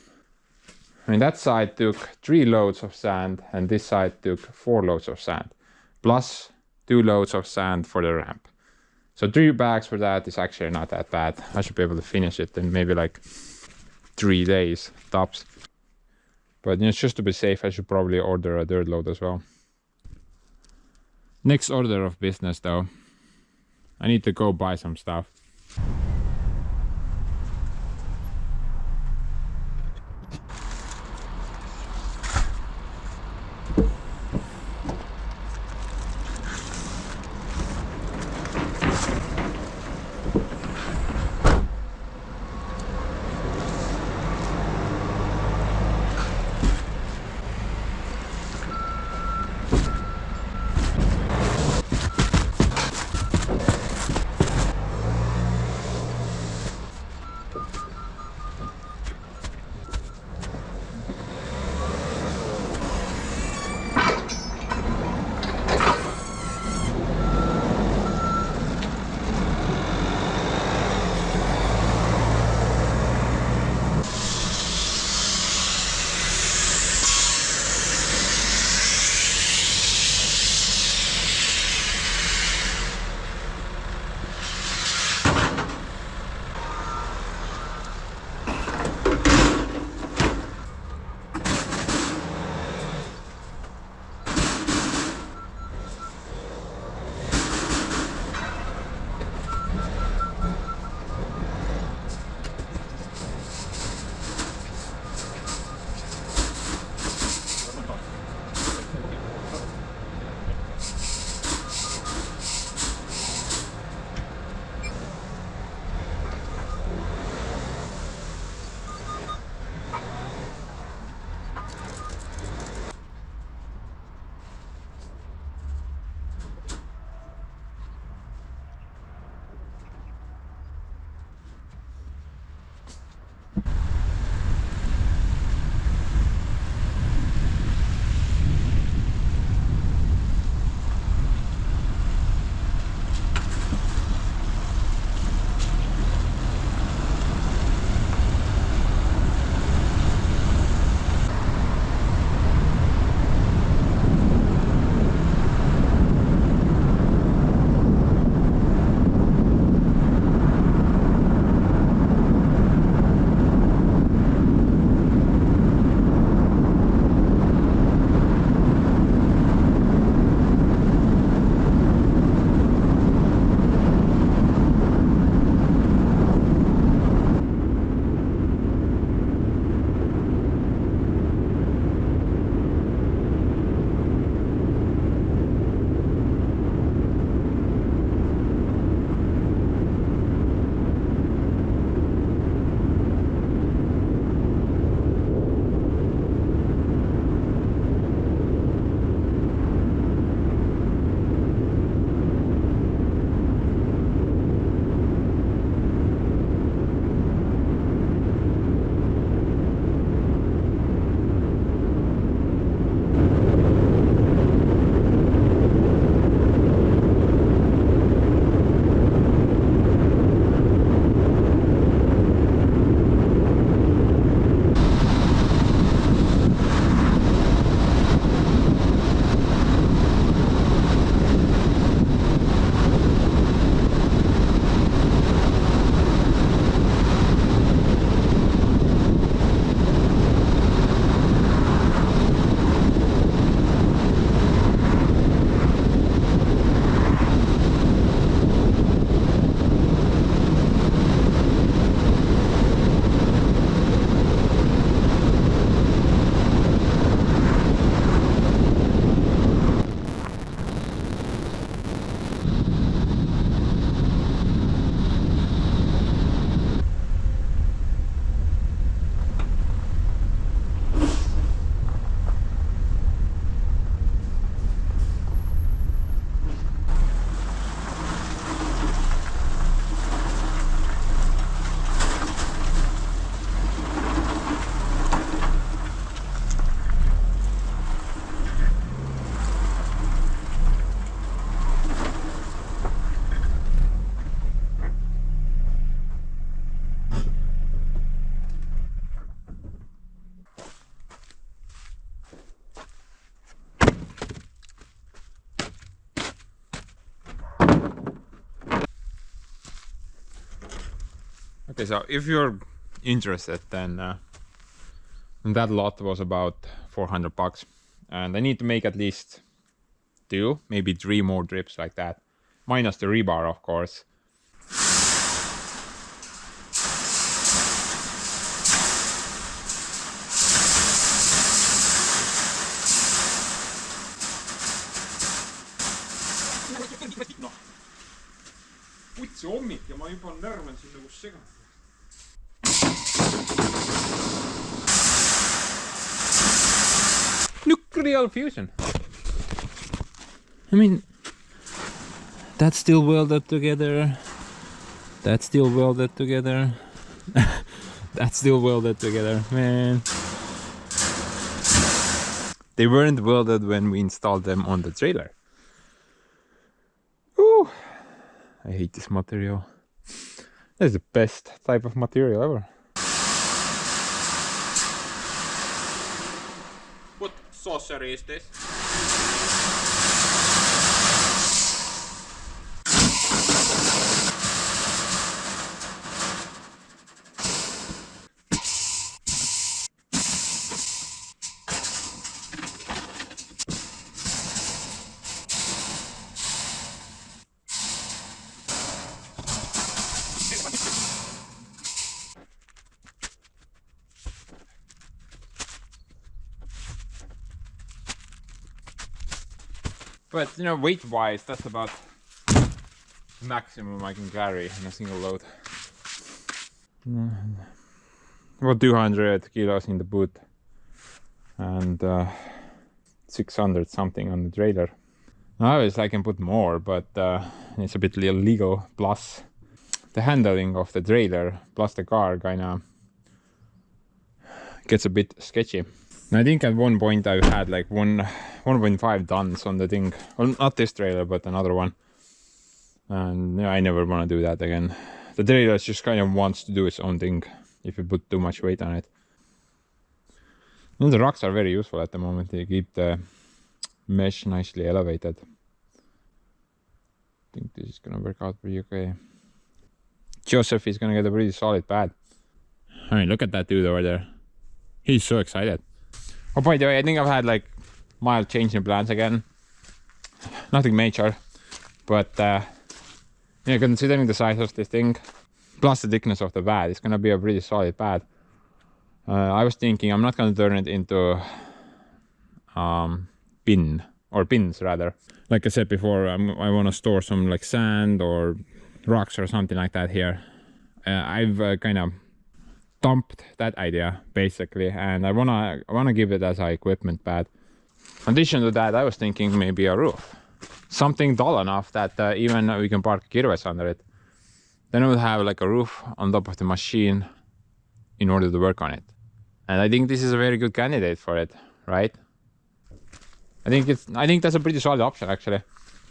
I mean that side took 3 loads of sand and this side took 4 loads of sand, plus 2 loads of sand for the ramp. So 3 bags for that is actually not that bad. I should be able to finish it in maybe like 3 days tops. But you know, just to be safe, I should probably order a dirt load as well. Next order of business though, I need to go buy some stuff. Okay, so if you're interested, then that lot was about $400, and I need to make at least 2, maybe 3 more drips like that, minus the rebar, of course. No. Putsi hommik ja ma juba närven siin nagu segama. Nuclear fusion. I mean, that's still welded together. That's still welded together. That's still welded together, man. They weren't welded when we installed them on the trailer. Ooh, I hate this material. That's the best type of material ever. What sorcery is this? But you know, weight-wise, that's about the maximum I can carry in a single load. About 200 kilos in the boot and 600 something on the trailer. Now obviously I can put more, but it's a bit illegal. Plus the handling of the trailer plus the car kinda gets a bit sketchy. I think at one point I've had like 1.5 tons on the thing. Well, not this trailer, but another one. And you know, I never want to do that again. The trailer just kind of wants to do its own thing if you put too much weight on it. And the rocks are very useful at the moment. They keep the mesh nicely elevated. I think this is gonna work out pretty okay. Joseph is gonna get a pretty solid pad. I mean, look at that dude over there. He's so excited. Oh, by the way, I think I've had like mild change in plans again. Nothing major, but yeah, considering the size of this thing, plus the thickness of the pad, it's gonna be a pretty solid pad. I was thinking I'm not gonna turn it into pins rather. Like I said before, I want to store some like sand or rocks or something like that here. I've kind of dumped that idea basically, and I wanna give it as an equipment pad. In addition to that, I was thinking maybe a roof, something tall enough that even we can park Kirves under it. Then I would have like a roof on top of the machine in order to work on it. And I think this is a very good candidate for it, right? I think that's a pretty solid option actually.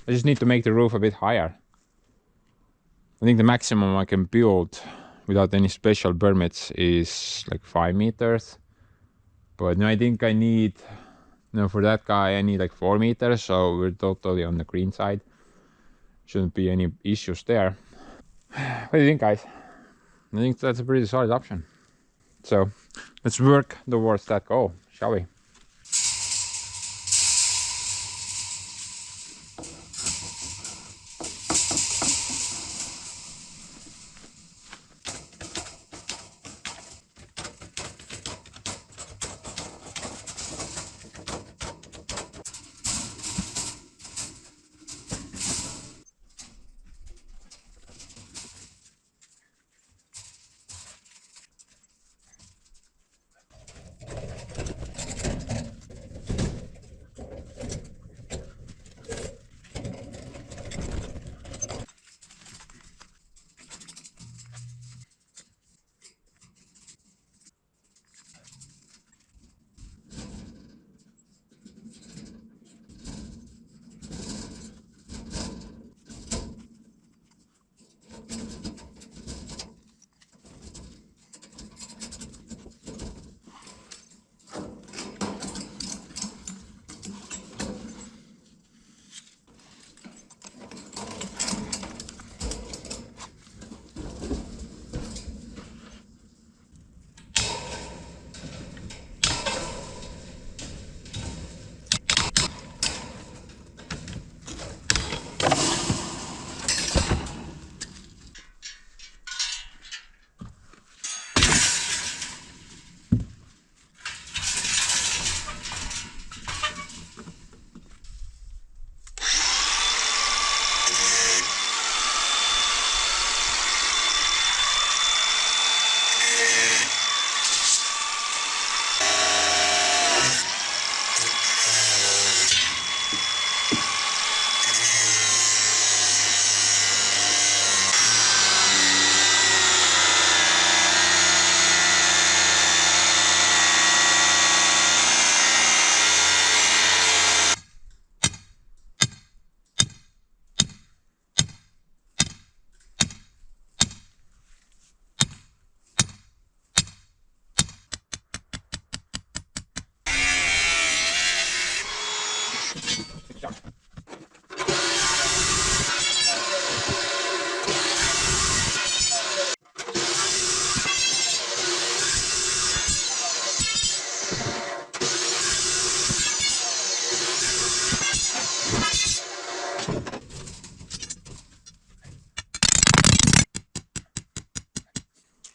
I just need to make the roof a bit higher. I think the maximum I can build without any special permits is like 5 meters. But no, I think I need, you know, for that guy I need like 4 meters, so we're totally on the green side. Shouldn't be any issues there. What do you think, guys? I think that's a pretty solid option. So let's work towards that goal, shall we?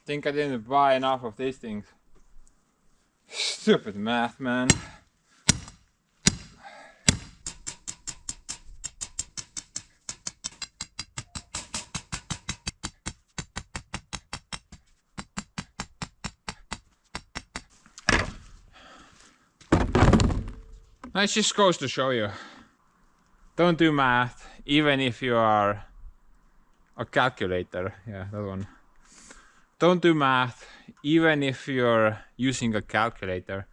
Think I didn't buy enough of these things. Stupid math, man. It just goes to show you. Don't do math, even if you are a calculator. Yeah, that one. Don't do math, even if you're using a calculator.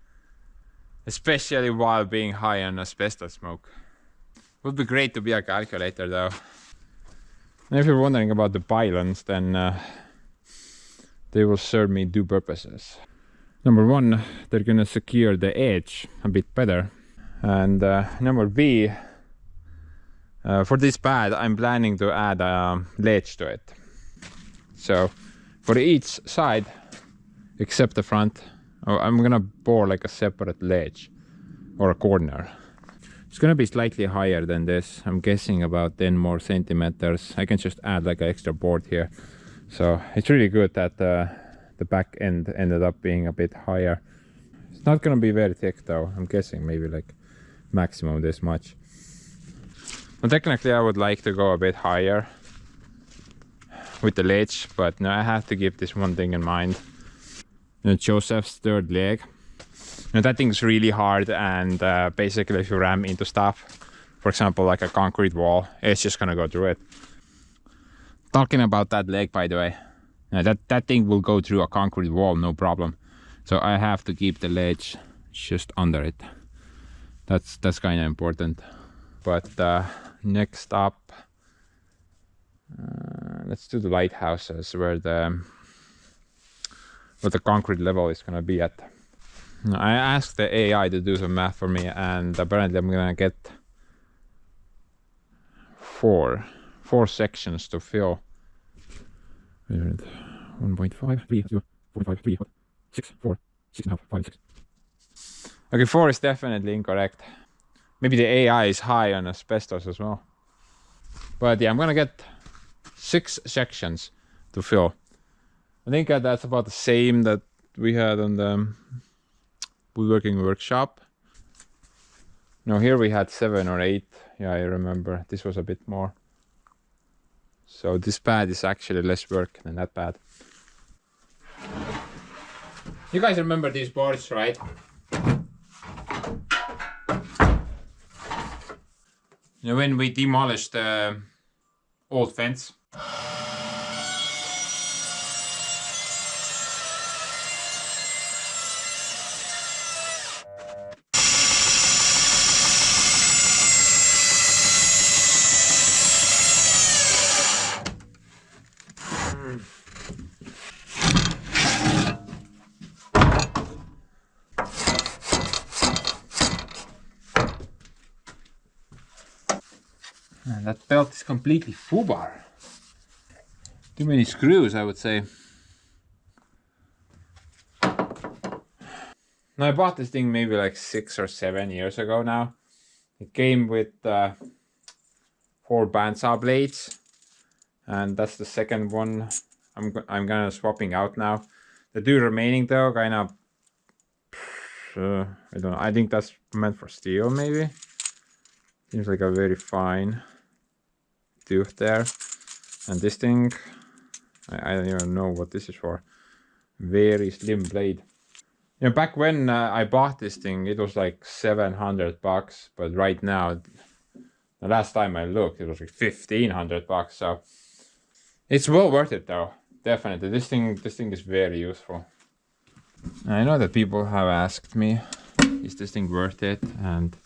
Especially while being high on asbestos smoke. Would be great to be a calculator though. And if you're wondering about the pylons, then they will serve me 2 purposes. Number 1, they're gonna secure the edge a bit better. And number B, for this pad I'm planning to add a ledge to it. So for each side, except the front, I'm gonna bore like a separate ledge or a corner. It's gonna be slightly higher than this. I'm guessing about 10 more centimeters. I can just add like an extra board here. So it's really good that the back end ended up being a bit higher. It's not gonna be very thick though. I'm guessing maybe like maximum this much. Well, technically I would like to go a bit higher with the ledge, but no, I have to keep this one thing in mind. Joseph's third leg. That thing's really hard, and basically if you ram into stuff, for example like a concrete wall, it's just gonna go through it. Talking about that leg, by the way, that thing will go through a concrete wall, no problem. So I have to keep the ledge just under it. That's kind of important. But next up, let's do the lighthouses where the concrete level is gonna be at. I asked the AI to do some math for me, and apparently I'm gonna get four sections to fill. 1.5, 3, 2, 4.5, 3, 6, 4, 6.5, 5, 6. Okay, 4 is definitely incorrect. Maybe the AI is high on asbestos as well. But yeah, I'm gonna get 6 sections to fill. I think that's about the same that we had on the woodworking workshop. No, here we had 7 or 8. Yeah, I remember. This was a bit more. So this pad is actually less work than that pad. You guys remember these boards, right? You know, when we demolished the old fence. And that belt is completely foobar. Too many screws, I would say. Now, I bought this thing maybe like 6 or 7 years ago now. It came with 4 bandsaw blades, and that's the second one I'm gonna swapping out now. The 2 remaining though, kind of, I don't know. I think that's meant for steel, maybe. Seems like a very fine tooth there. And this thing, I don't even know what this is for. Very slim blade. You know, back when I bought this thing, it was like $700, but right now, the last time I looked, it was like $1,500. So it's well worth it, though. Definitely, this thing is very useful. I know that people have asked me, is this thing worth it? And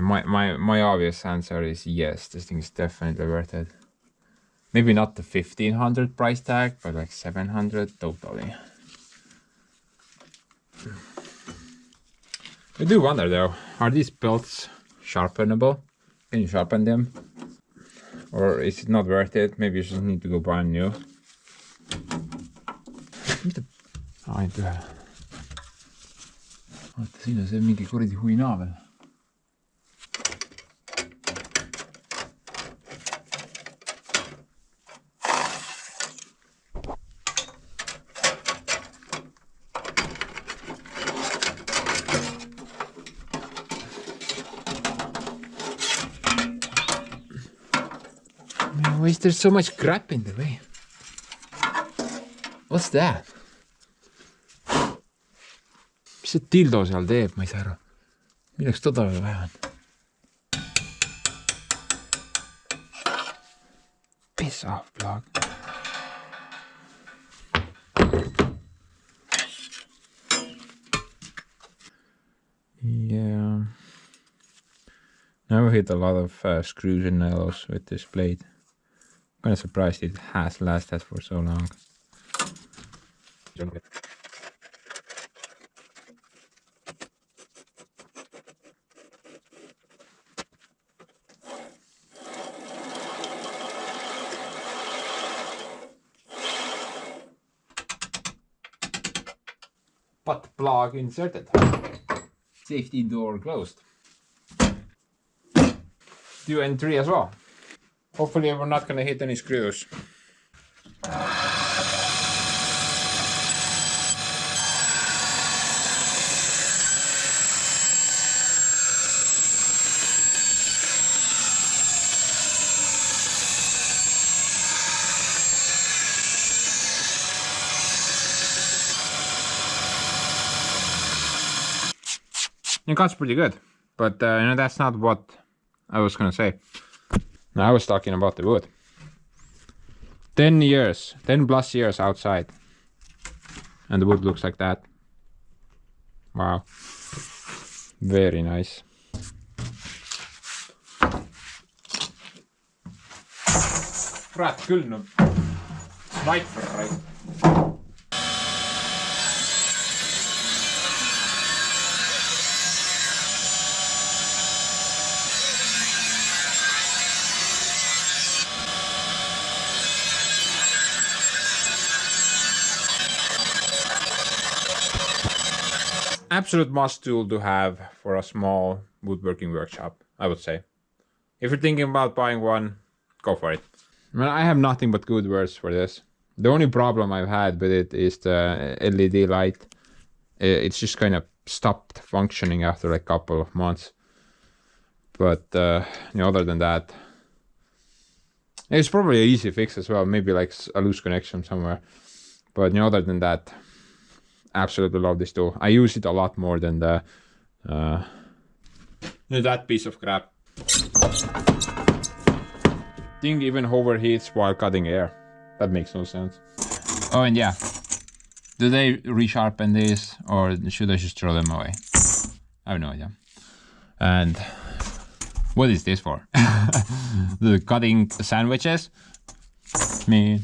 my obvious answer is yes. This thing is definitely worth it. Maybe not the 1,500 price tag, but like 700 totally. I do wonder though, are these belts sharpenable? Can you sharpen them? Or is it not worth it? Maybe you just need to go brand new. Mitä? Ai tää. Oota, siinä se minkä kuriti huinaa vielä. Why is there so much crap in the way? What's that? Mis see dildo seal teeb, ma ei saa aru. Milleks toda veel vaja on? Piss off, plug. Yeah. Now we hit a lot of screws and nails with this blade. I'm kind of surprised it has lasted for so long. Butt plug inserted. Safety door closed. 2 and 3 as well. Hopefully we're not gonna hit any screws. It cuts pretty good, but you know, that's not what I was gonna say. I was talking about the wood. 10 years, 10 plus years outside, and the wood looks like that. Wow, very nice. Kurat küll, no sniper, right? Absolute must tool to have for a small woodworking workshop, I would say. If you're thinking about buying one, go for it. I mean, I have nothing but good words for this. The only problem I've had with it is the LED light. It's just kind of stopped functioning after like a couple of months. But you know, other than that, it's probably an easy fix as well. Maybe like a loose connection somewhere. But you know, other than that, absolutely love this tool. I use it a lot more than the that piece of crap. Thing even overheats while cutting air. That makes no sense. Oh, and yeah, do they resharpen these or should I just throw them away? I have no idea. And what is this for? The cutting sandwiches? Me.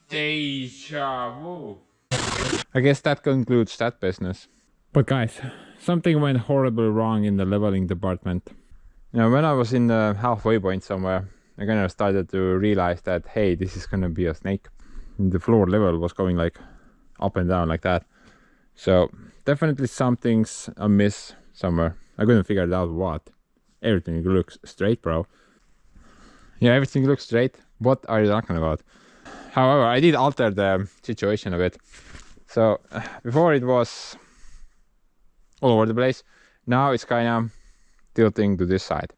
Deja vu. I guess that concludes that business. But guys, something went horribly wrong in the leveling department. You know, when I was in the halfway point somewhere, I kind of started to realize that, hey, this is gonna be a snake. The floor level was going like up and down like that. So definitely something's amiss somewhere. I couldn't figure it out what. Everything looks straight, bro. Yeah, everything looks straight. What are you talking about? However, I did alter the situation a bit. So before it was all over the place. Now it's kind of tilting to this side.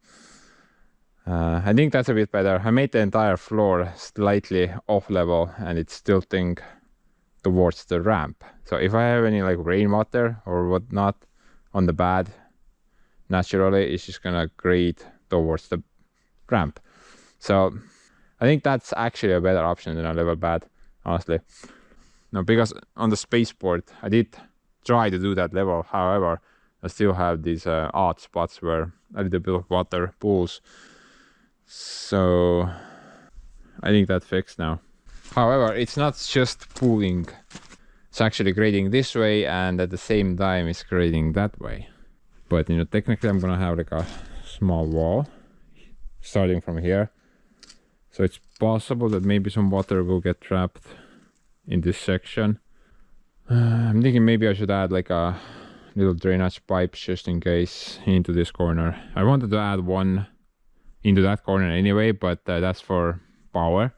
I think that's a bit better. I made the entire floor slightly off level and it's tilting towards the ramp. So if I have any like rainwater or whatnot on the bed, naturally it's just gonna grade towards the ramp. So I think that's actually a better option than a level bed, honestly. No, because on the spaceport I did try to do that level. However, I still have these odd spots where a little bit of water pools. So I think that fixed now. However, it's not just pulling, it's actually grading this way and at the same time it's grading that way. But you know, technically I'm gonna have like a small wall starting from here. So it's possible that maybe some water will get trapped in this section. I'm thinking maybe I should add like a little drainage pipes just in case into this corner. I wanted to add one into that corner anyway, but that's for power.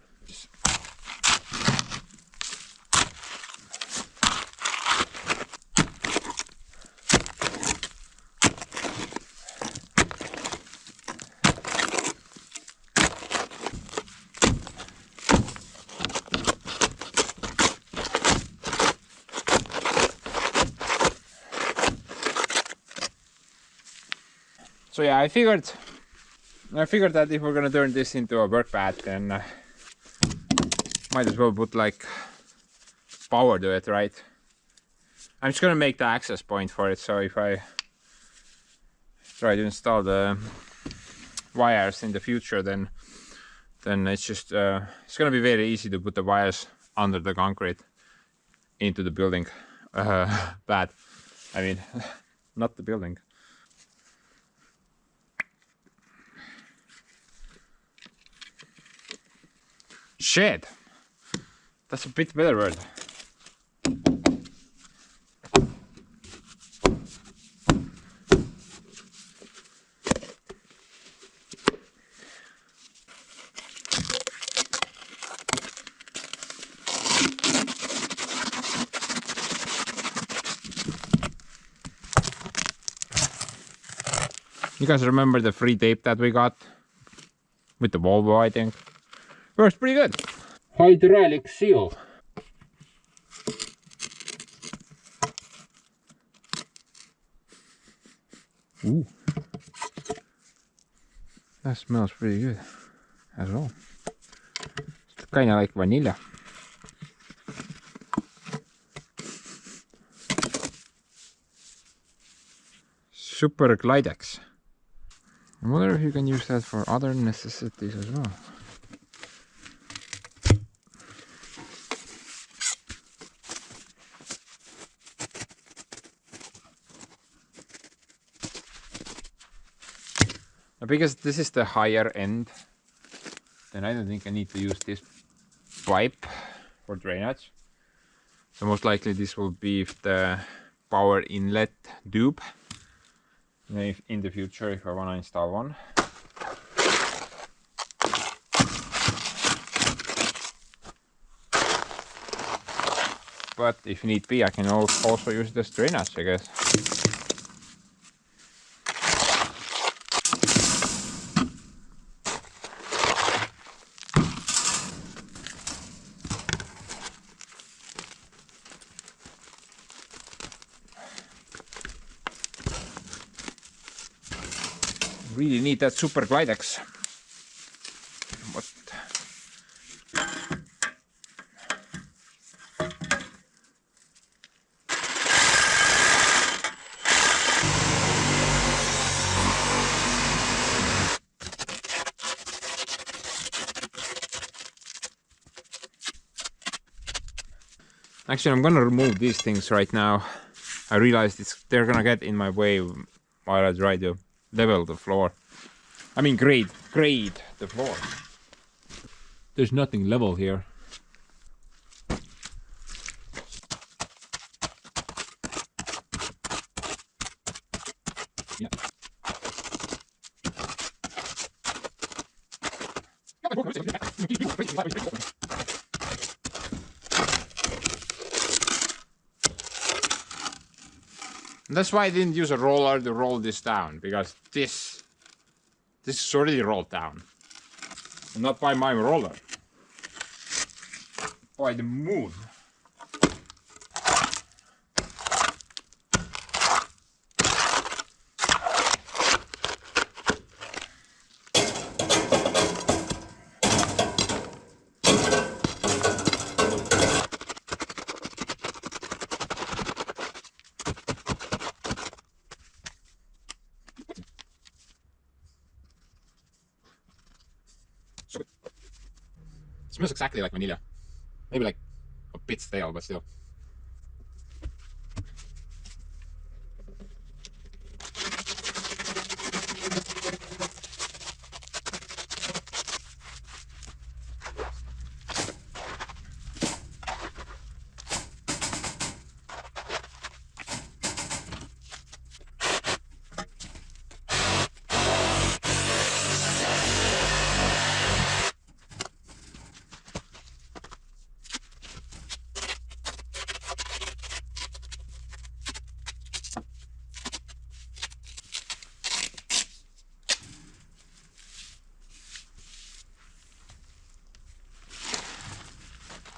So yeah, I figured that if we're gonna turn this into a work pad, then might as well put like power to it, right? I'm just gonna make the access point for it, so if I try to install the wires in the future, then it's just it's gonna be very easy to put the wires under the concrete into the building pad. I mean, not the building. Shit! That's a bit better word. You guys remember the free tape that we got with the Volvo, I think? Works pretty good. Hydraulic seal. Ooh. That smells pretty good as well. It's kind of like vanilla. Super Glidex. I wonder if you can use that for other necessities as well. Because this is the higher end, then I don't think I need to use this pipe for drainage. So most likely this will be the power inlet tube. If in the future, if I want to install one. But if need be, I can also use this drainage, I guess. Really need that Super Glidex. What? Actually, I'm gonna remove these things right now. I realized they're gonna get in my way while I try to level the floor. I mean grade the floor. There's nothing level here. Yeah. That's why I didn't use a roller to roll this down, because this is already rolled down. And not by my roller. By the moon. smells exactly like vanilla. Maybe like a bit stale, but still.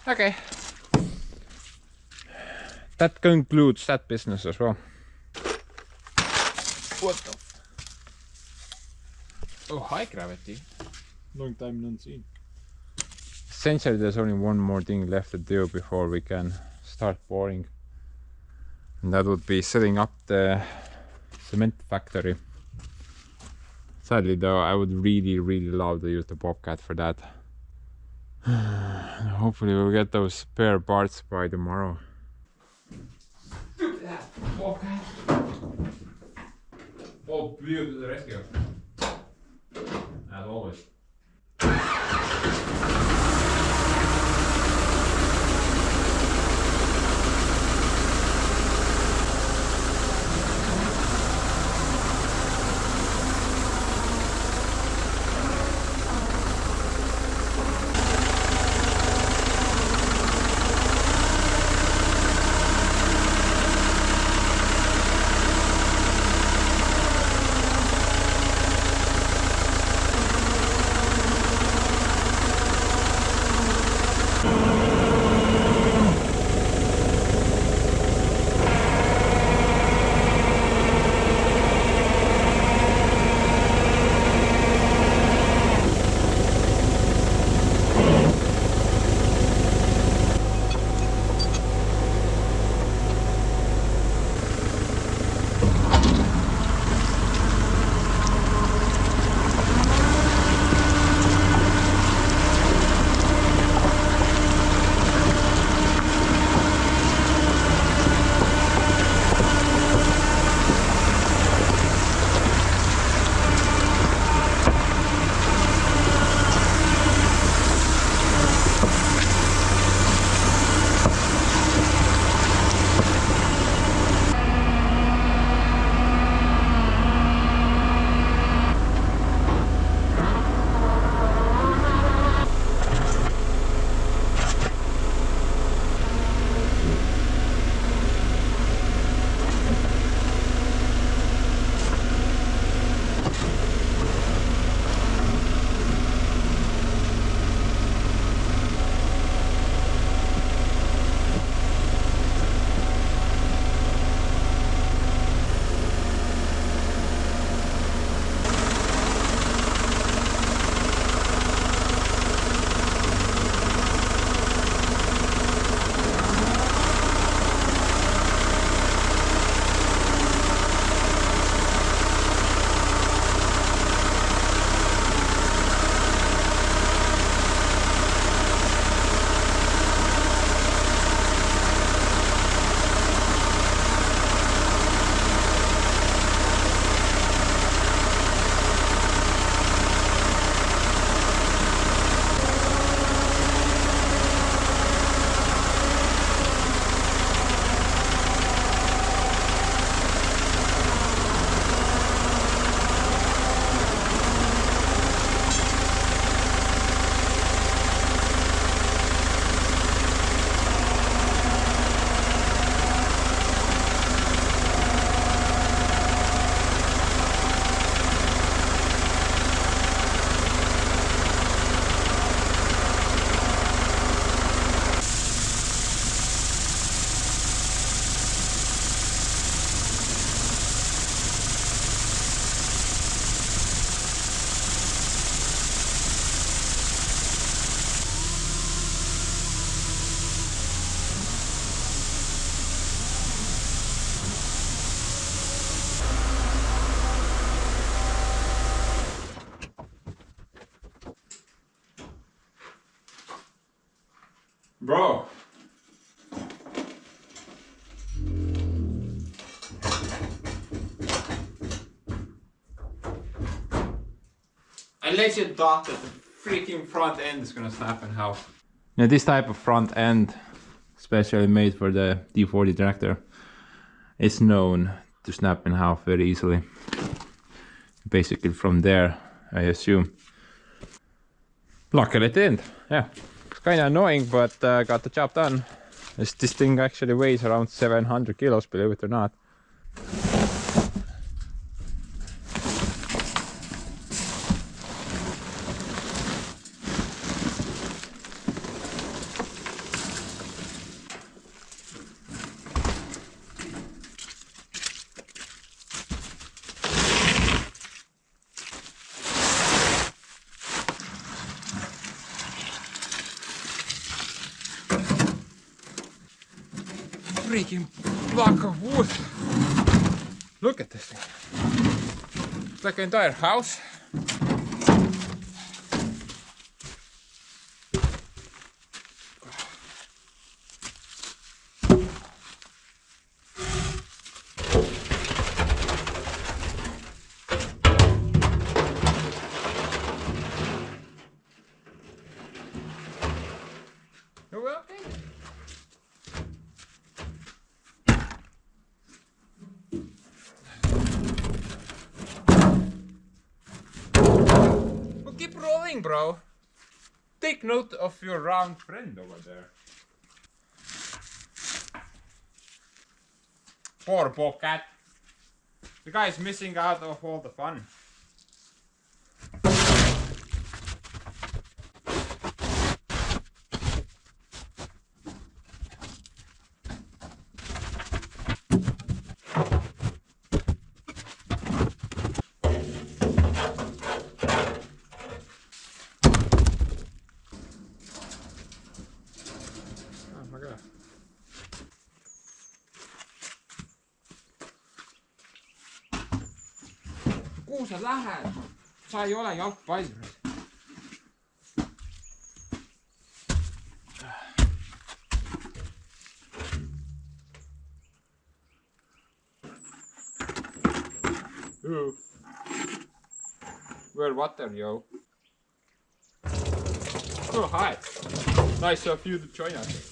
Okay. That concludes that business as well. What the? Oh, high gravity. Long time not seen. Essentially, there's only one more thing left to do before we can start pouring. And that would be setting up the cement factory. Sadly though, I would really love to use the Bobcat for that. Hopefully we'll get those spare parts by tomorrow. Look at that Bobcat! Oh, Blue to the rescue. As always. Bro! I legit thought that the freaking front end is gonna snap in half. Now this type of front end, especially made for the D40 tractor, is known to snap in half very easily. Basically from there, I assume. Luckily it didn't. Yeah, it's kind of annoying, but got the job done. This thing actually weighs around 700 kilos, believe it or not. Freaking block of wood. Look at this thing. It's like an entire house. You're welcome. Keep rolling, bro. Take note of your round friend over there. Poor Bobcat. The guy is missing out of all the fun. Kuhu sa lähed? Sa ei ole jalgpalluris. Well, water, yo. Oh, hi. Nice of you to join us.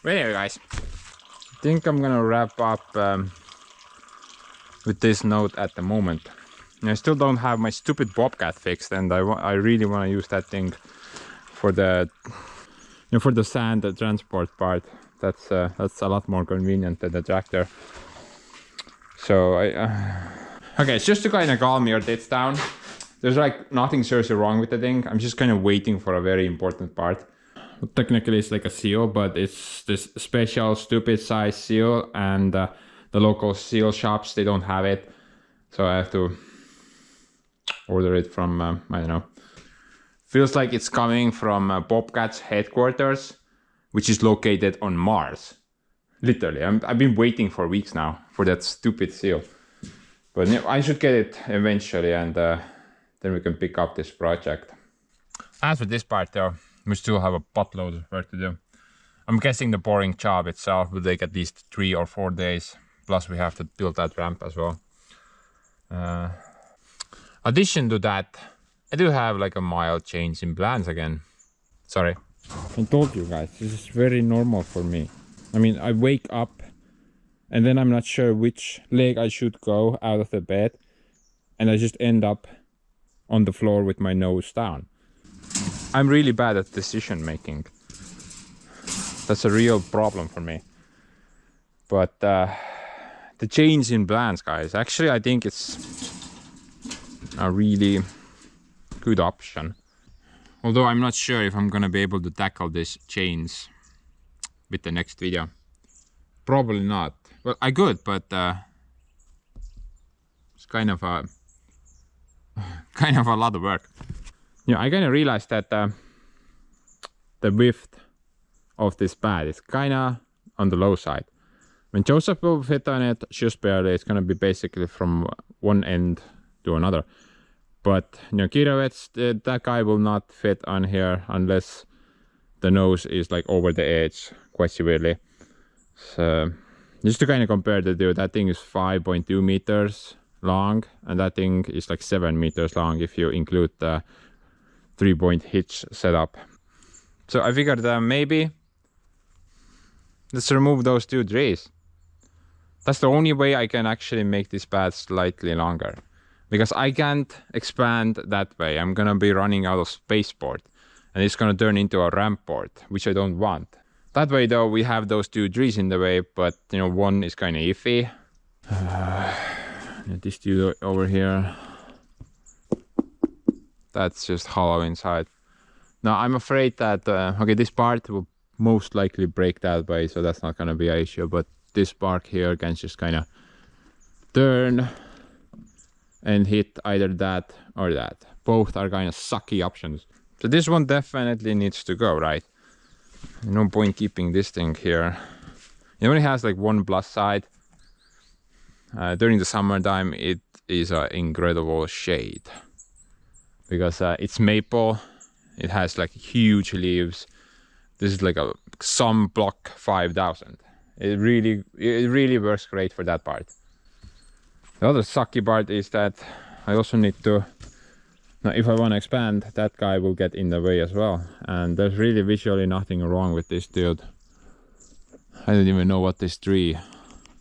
Well, anyway, guys, I think I'm gonna wrap up with this note at the moment. I still don't have my stupid Bobcat fixed, and I really want to use that thing for the for the sand transport part. That's a lot more convenient than the tractor. So okay, it's just to kind of calm your tits down. There's like nothing seriously wrong with the thing. I'm just kind of waiting for a very important part. Well, technically it's like a seal, but it's this special stupid size seal, and the local seal shops, they don't have it. So I have to order it from, I don't know. Feels like it's coming from Bobcat's headquarters, which is located on Mars. Literally, I've been waiting for weeks now for that stupid seal. But I should get it eventually, and then we can pick up this project. As for this part though, we still have a buttload of work to do. I'm guessing the boring job itself will take at least 3 or 4 days. Plus we have to build that ramp as well. Addition to that, I do have like a mild change in plans again. Sorry. I told you guys, this is very normal for me. I mean, I wake up and then I'm not sure which leg I should go out of the bed, and I just end up on the floor with my nose down. I'm really bad at decision making. That's a real problem for me. But the change in plans, guys, actually I think it's a really good option. Although I'm not sure if I'm gonna be able to tackle this change with the next video. Probably not. Well, I could, but it's kind of a lot of work. Yeah, I kind of realized that the width of this pad is kind of on the low side. When Joseph will fit on it just barely, it's going to be basically from one end to another. But you know, girovets, that guy will not fit on here unless the nose is like over the edge quite severely. So just to kind of compare the two, that thing is 5.2 meters long and that thing is like 7 meters long if you include the 3-point hitch setup. So I figured maybe let's remove those 2 trees. That's the only way I can actually make this path slightly longer, because I can't expand that way. I'm gonna be running out of spaceport and it's gonna turn into a ramport, which I don't want. That way though, we have those 2 trees in the way, but you know, one is kind of iffy. This dude over here, that's just hollow inside. Now I'm afraid that okay, this part will most likely break that way, so that's not gonna be an issue, but this bark here can just kind of turn and hit either that or that. Both are kind of sucky options. So this one definitely needs to go, right? No point keeping this thing here. It only has like one plus side. During the summertime it is an incredible shade because it's maple. It has like huge leaves. This is like a Sunblock 5000. It really works great for that part. The other sucky part is that I also need to, now if I want to expand, that guy will get in the way as well. And there's really visually nothing wrong with this dude. I don't even know what this tree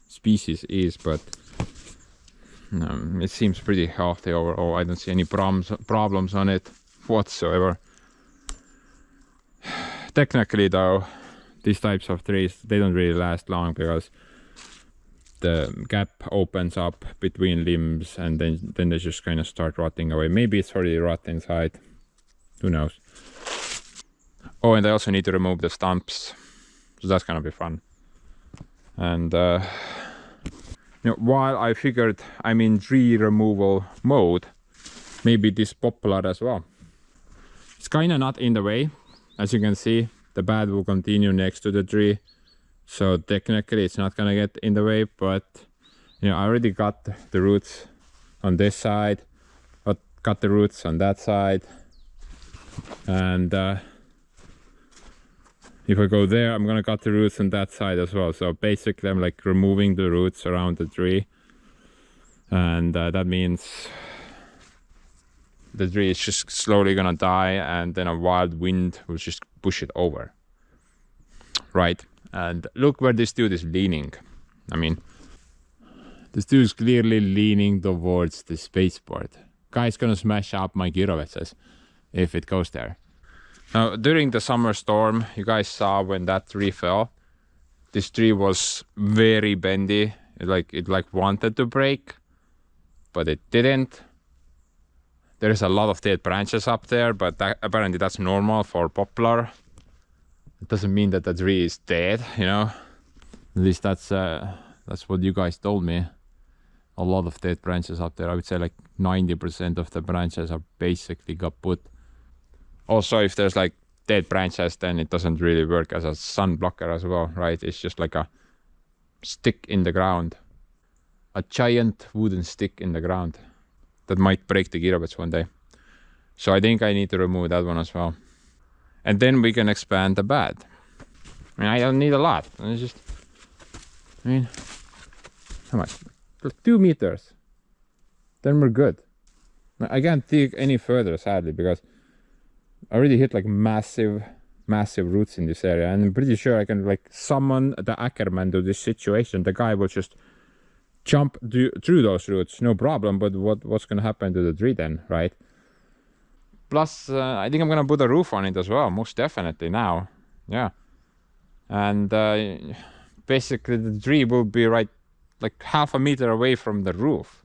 species is, but it seems pretty healthy overall. I don't see any problems on it whatsoever. Technically though, these types of trees, they don't really last long because the gap opens up between limbs and then they just kind of start rotting away. Maybe it's already rot inside, who knows. Oh, and I also need to remove the stumps, so that's gonna be fun. And you know, while I figured I'm in tree removal mode, maybe this poplar as well. It's kind of not in the way, as you can see. The bed will continue next to the tree, so technically it's not gonna get in the way, but you know, I already got the roots on this side, got the roots on that side, and if I go there, I'm gonna cut the roots on that side as well. So basically I'm like removing the roots around the tree, and that means the tree is just slowly gonna die, and then a wild wind will just push it over. Right, and look where this dude is leaning. I mean, this dude is clearly leaning towards the spaceport. Guy's gonna smash up my girovets if it goes there. Now, during the summer storm, you guys saw when that tree fell. This tree was very bendy. It wanted to break, but it didn't. There's a lot of dead branches up there, but apparently that's normal for poplar. It doesn't mean that the tree is dead, you know. At least that's what you guys told me. A lot of dead branches up there. I would say like 90% of the branches are basically kaput. Also, if there's like dead branches, then it doesn't really work as a sun blocker as well, right? It's just like a stick in the ground. A giant wooden stick in the ground that might break the girovets one day. So I think I need to remove that one as well. And then we can expand the bed. I mean, I don't need a lot. It's just, I mean, how much? Like 2 meters. Then we're good. I can't dig any further, sadly, because I already hit like massive roots in this area. And I'm pretty sure I can like summon the Ackerman to this situation. The guy will just jump through those roots, no problem. But what's gonna happen to the tree then, right? Plus, I think I'm gonna put a roof on it as well, most definitely now. Yeah. And basically the tree will be right like half a meter away from the roof.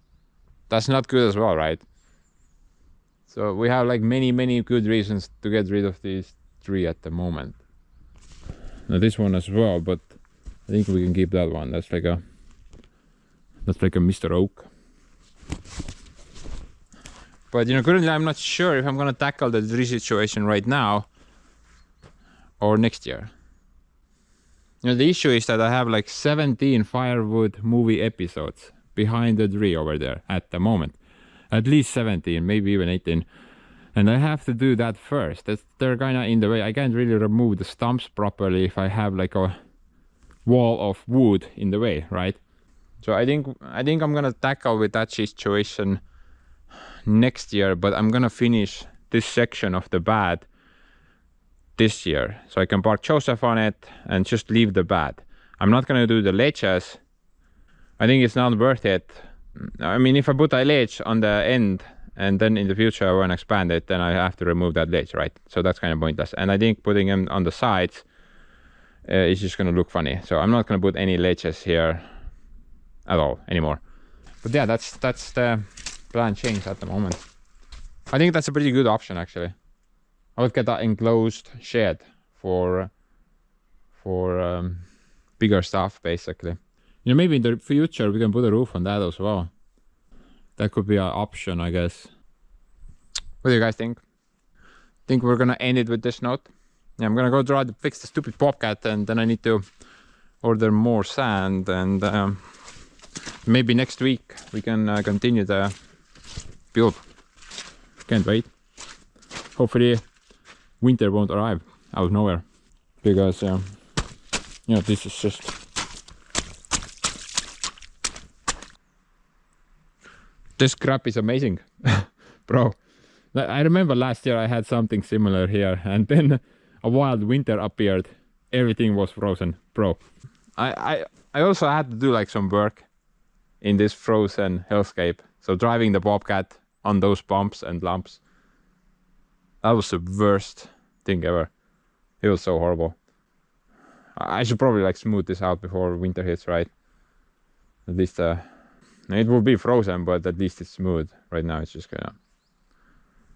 That's not good as well, right? So we have like many good reasons to get rid of this tree at the moment. Now this one as well, but I think we can keep that one. That's like a Mr. Oak. But you know, currently I'm not sure if I'm gonna tackle the tree situation right now or next year. You know, the issue is that I have like 17 firewood movie episodes behind the tree over there at the moment. At least 17, maybe even 18. And I have to do that first. They're kind of in the way. I can't really remove the stumps properly if I have like a wall of wood in the way, right? So I think I'm gonna tackle with that situation next year, but I'm gonna finish this section of the bed this year, so I can park Joseph on it and just leave the bed. I'm not gonna do the ledges. I think it's not worth it. I mean, if I put a ledge on the end and then in the future I want to expand it, then I have to remove that ledge, right? So that's kind of pointless. And I think putting them on the sides is just gonna look funny. So I'm not gonna put any ledges here at all anymore. But yeah, that's the plan change at the moment. I think that's a pretty good option actually. I would get that enclosed shed for bigger stuff basically. You know, maybe in the future we can put a roof on that as well. That could be an option, I guess. What do you guys think? Think we're gonna end it with this note? Yeah, I'm gonna go try to fix the stupid bobcat, and then I need to order more sand, and maybe next week we can continue the build. Can't wait. Hopefully winter won't arrive out of nowhere, because you know, this is just this crap is amazing. Bro, I remember last year I had something similar here, and then a wild winter appeared. Everything was frozen. Bro, I also had to do like some work in this frozen hellscape. So driving the bobcat on those bumps and lumps, that was the worst thing ever. It was so horrible. I should probably like smooth this out before winter hits, right? At least it will be frozen, but at least it's smooth. Right now it's just kind of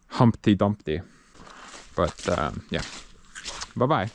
Humpty Dumpty. But yeah, bye bye.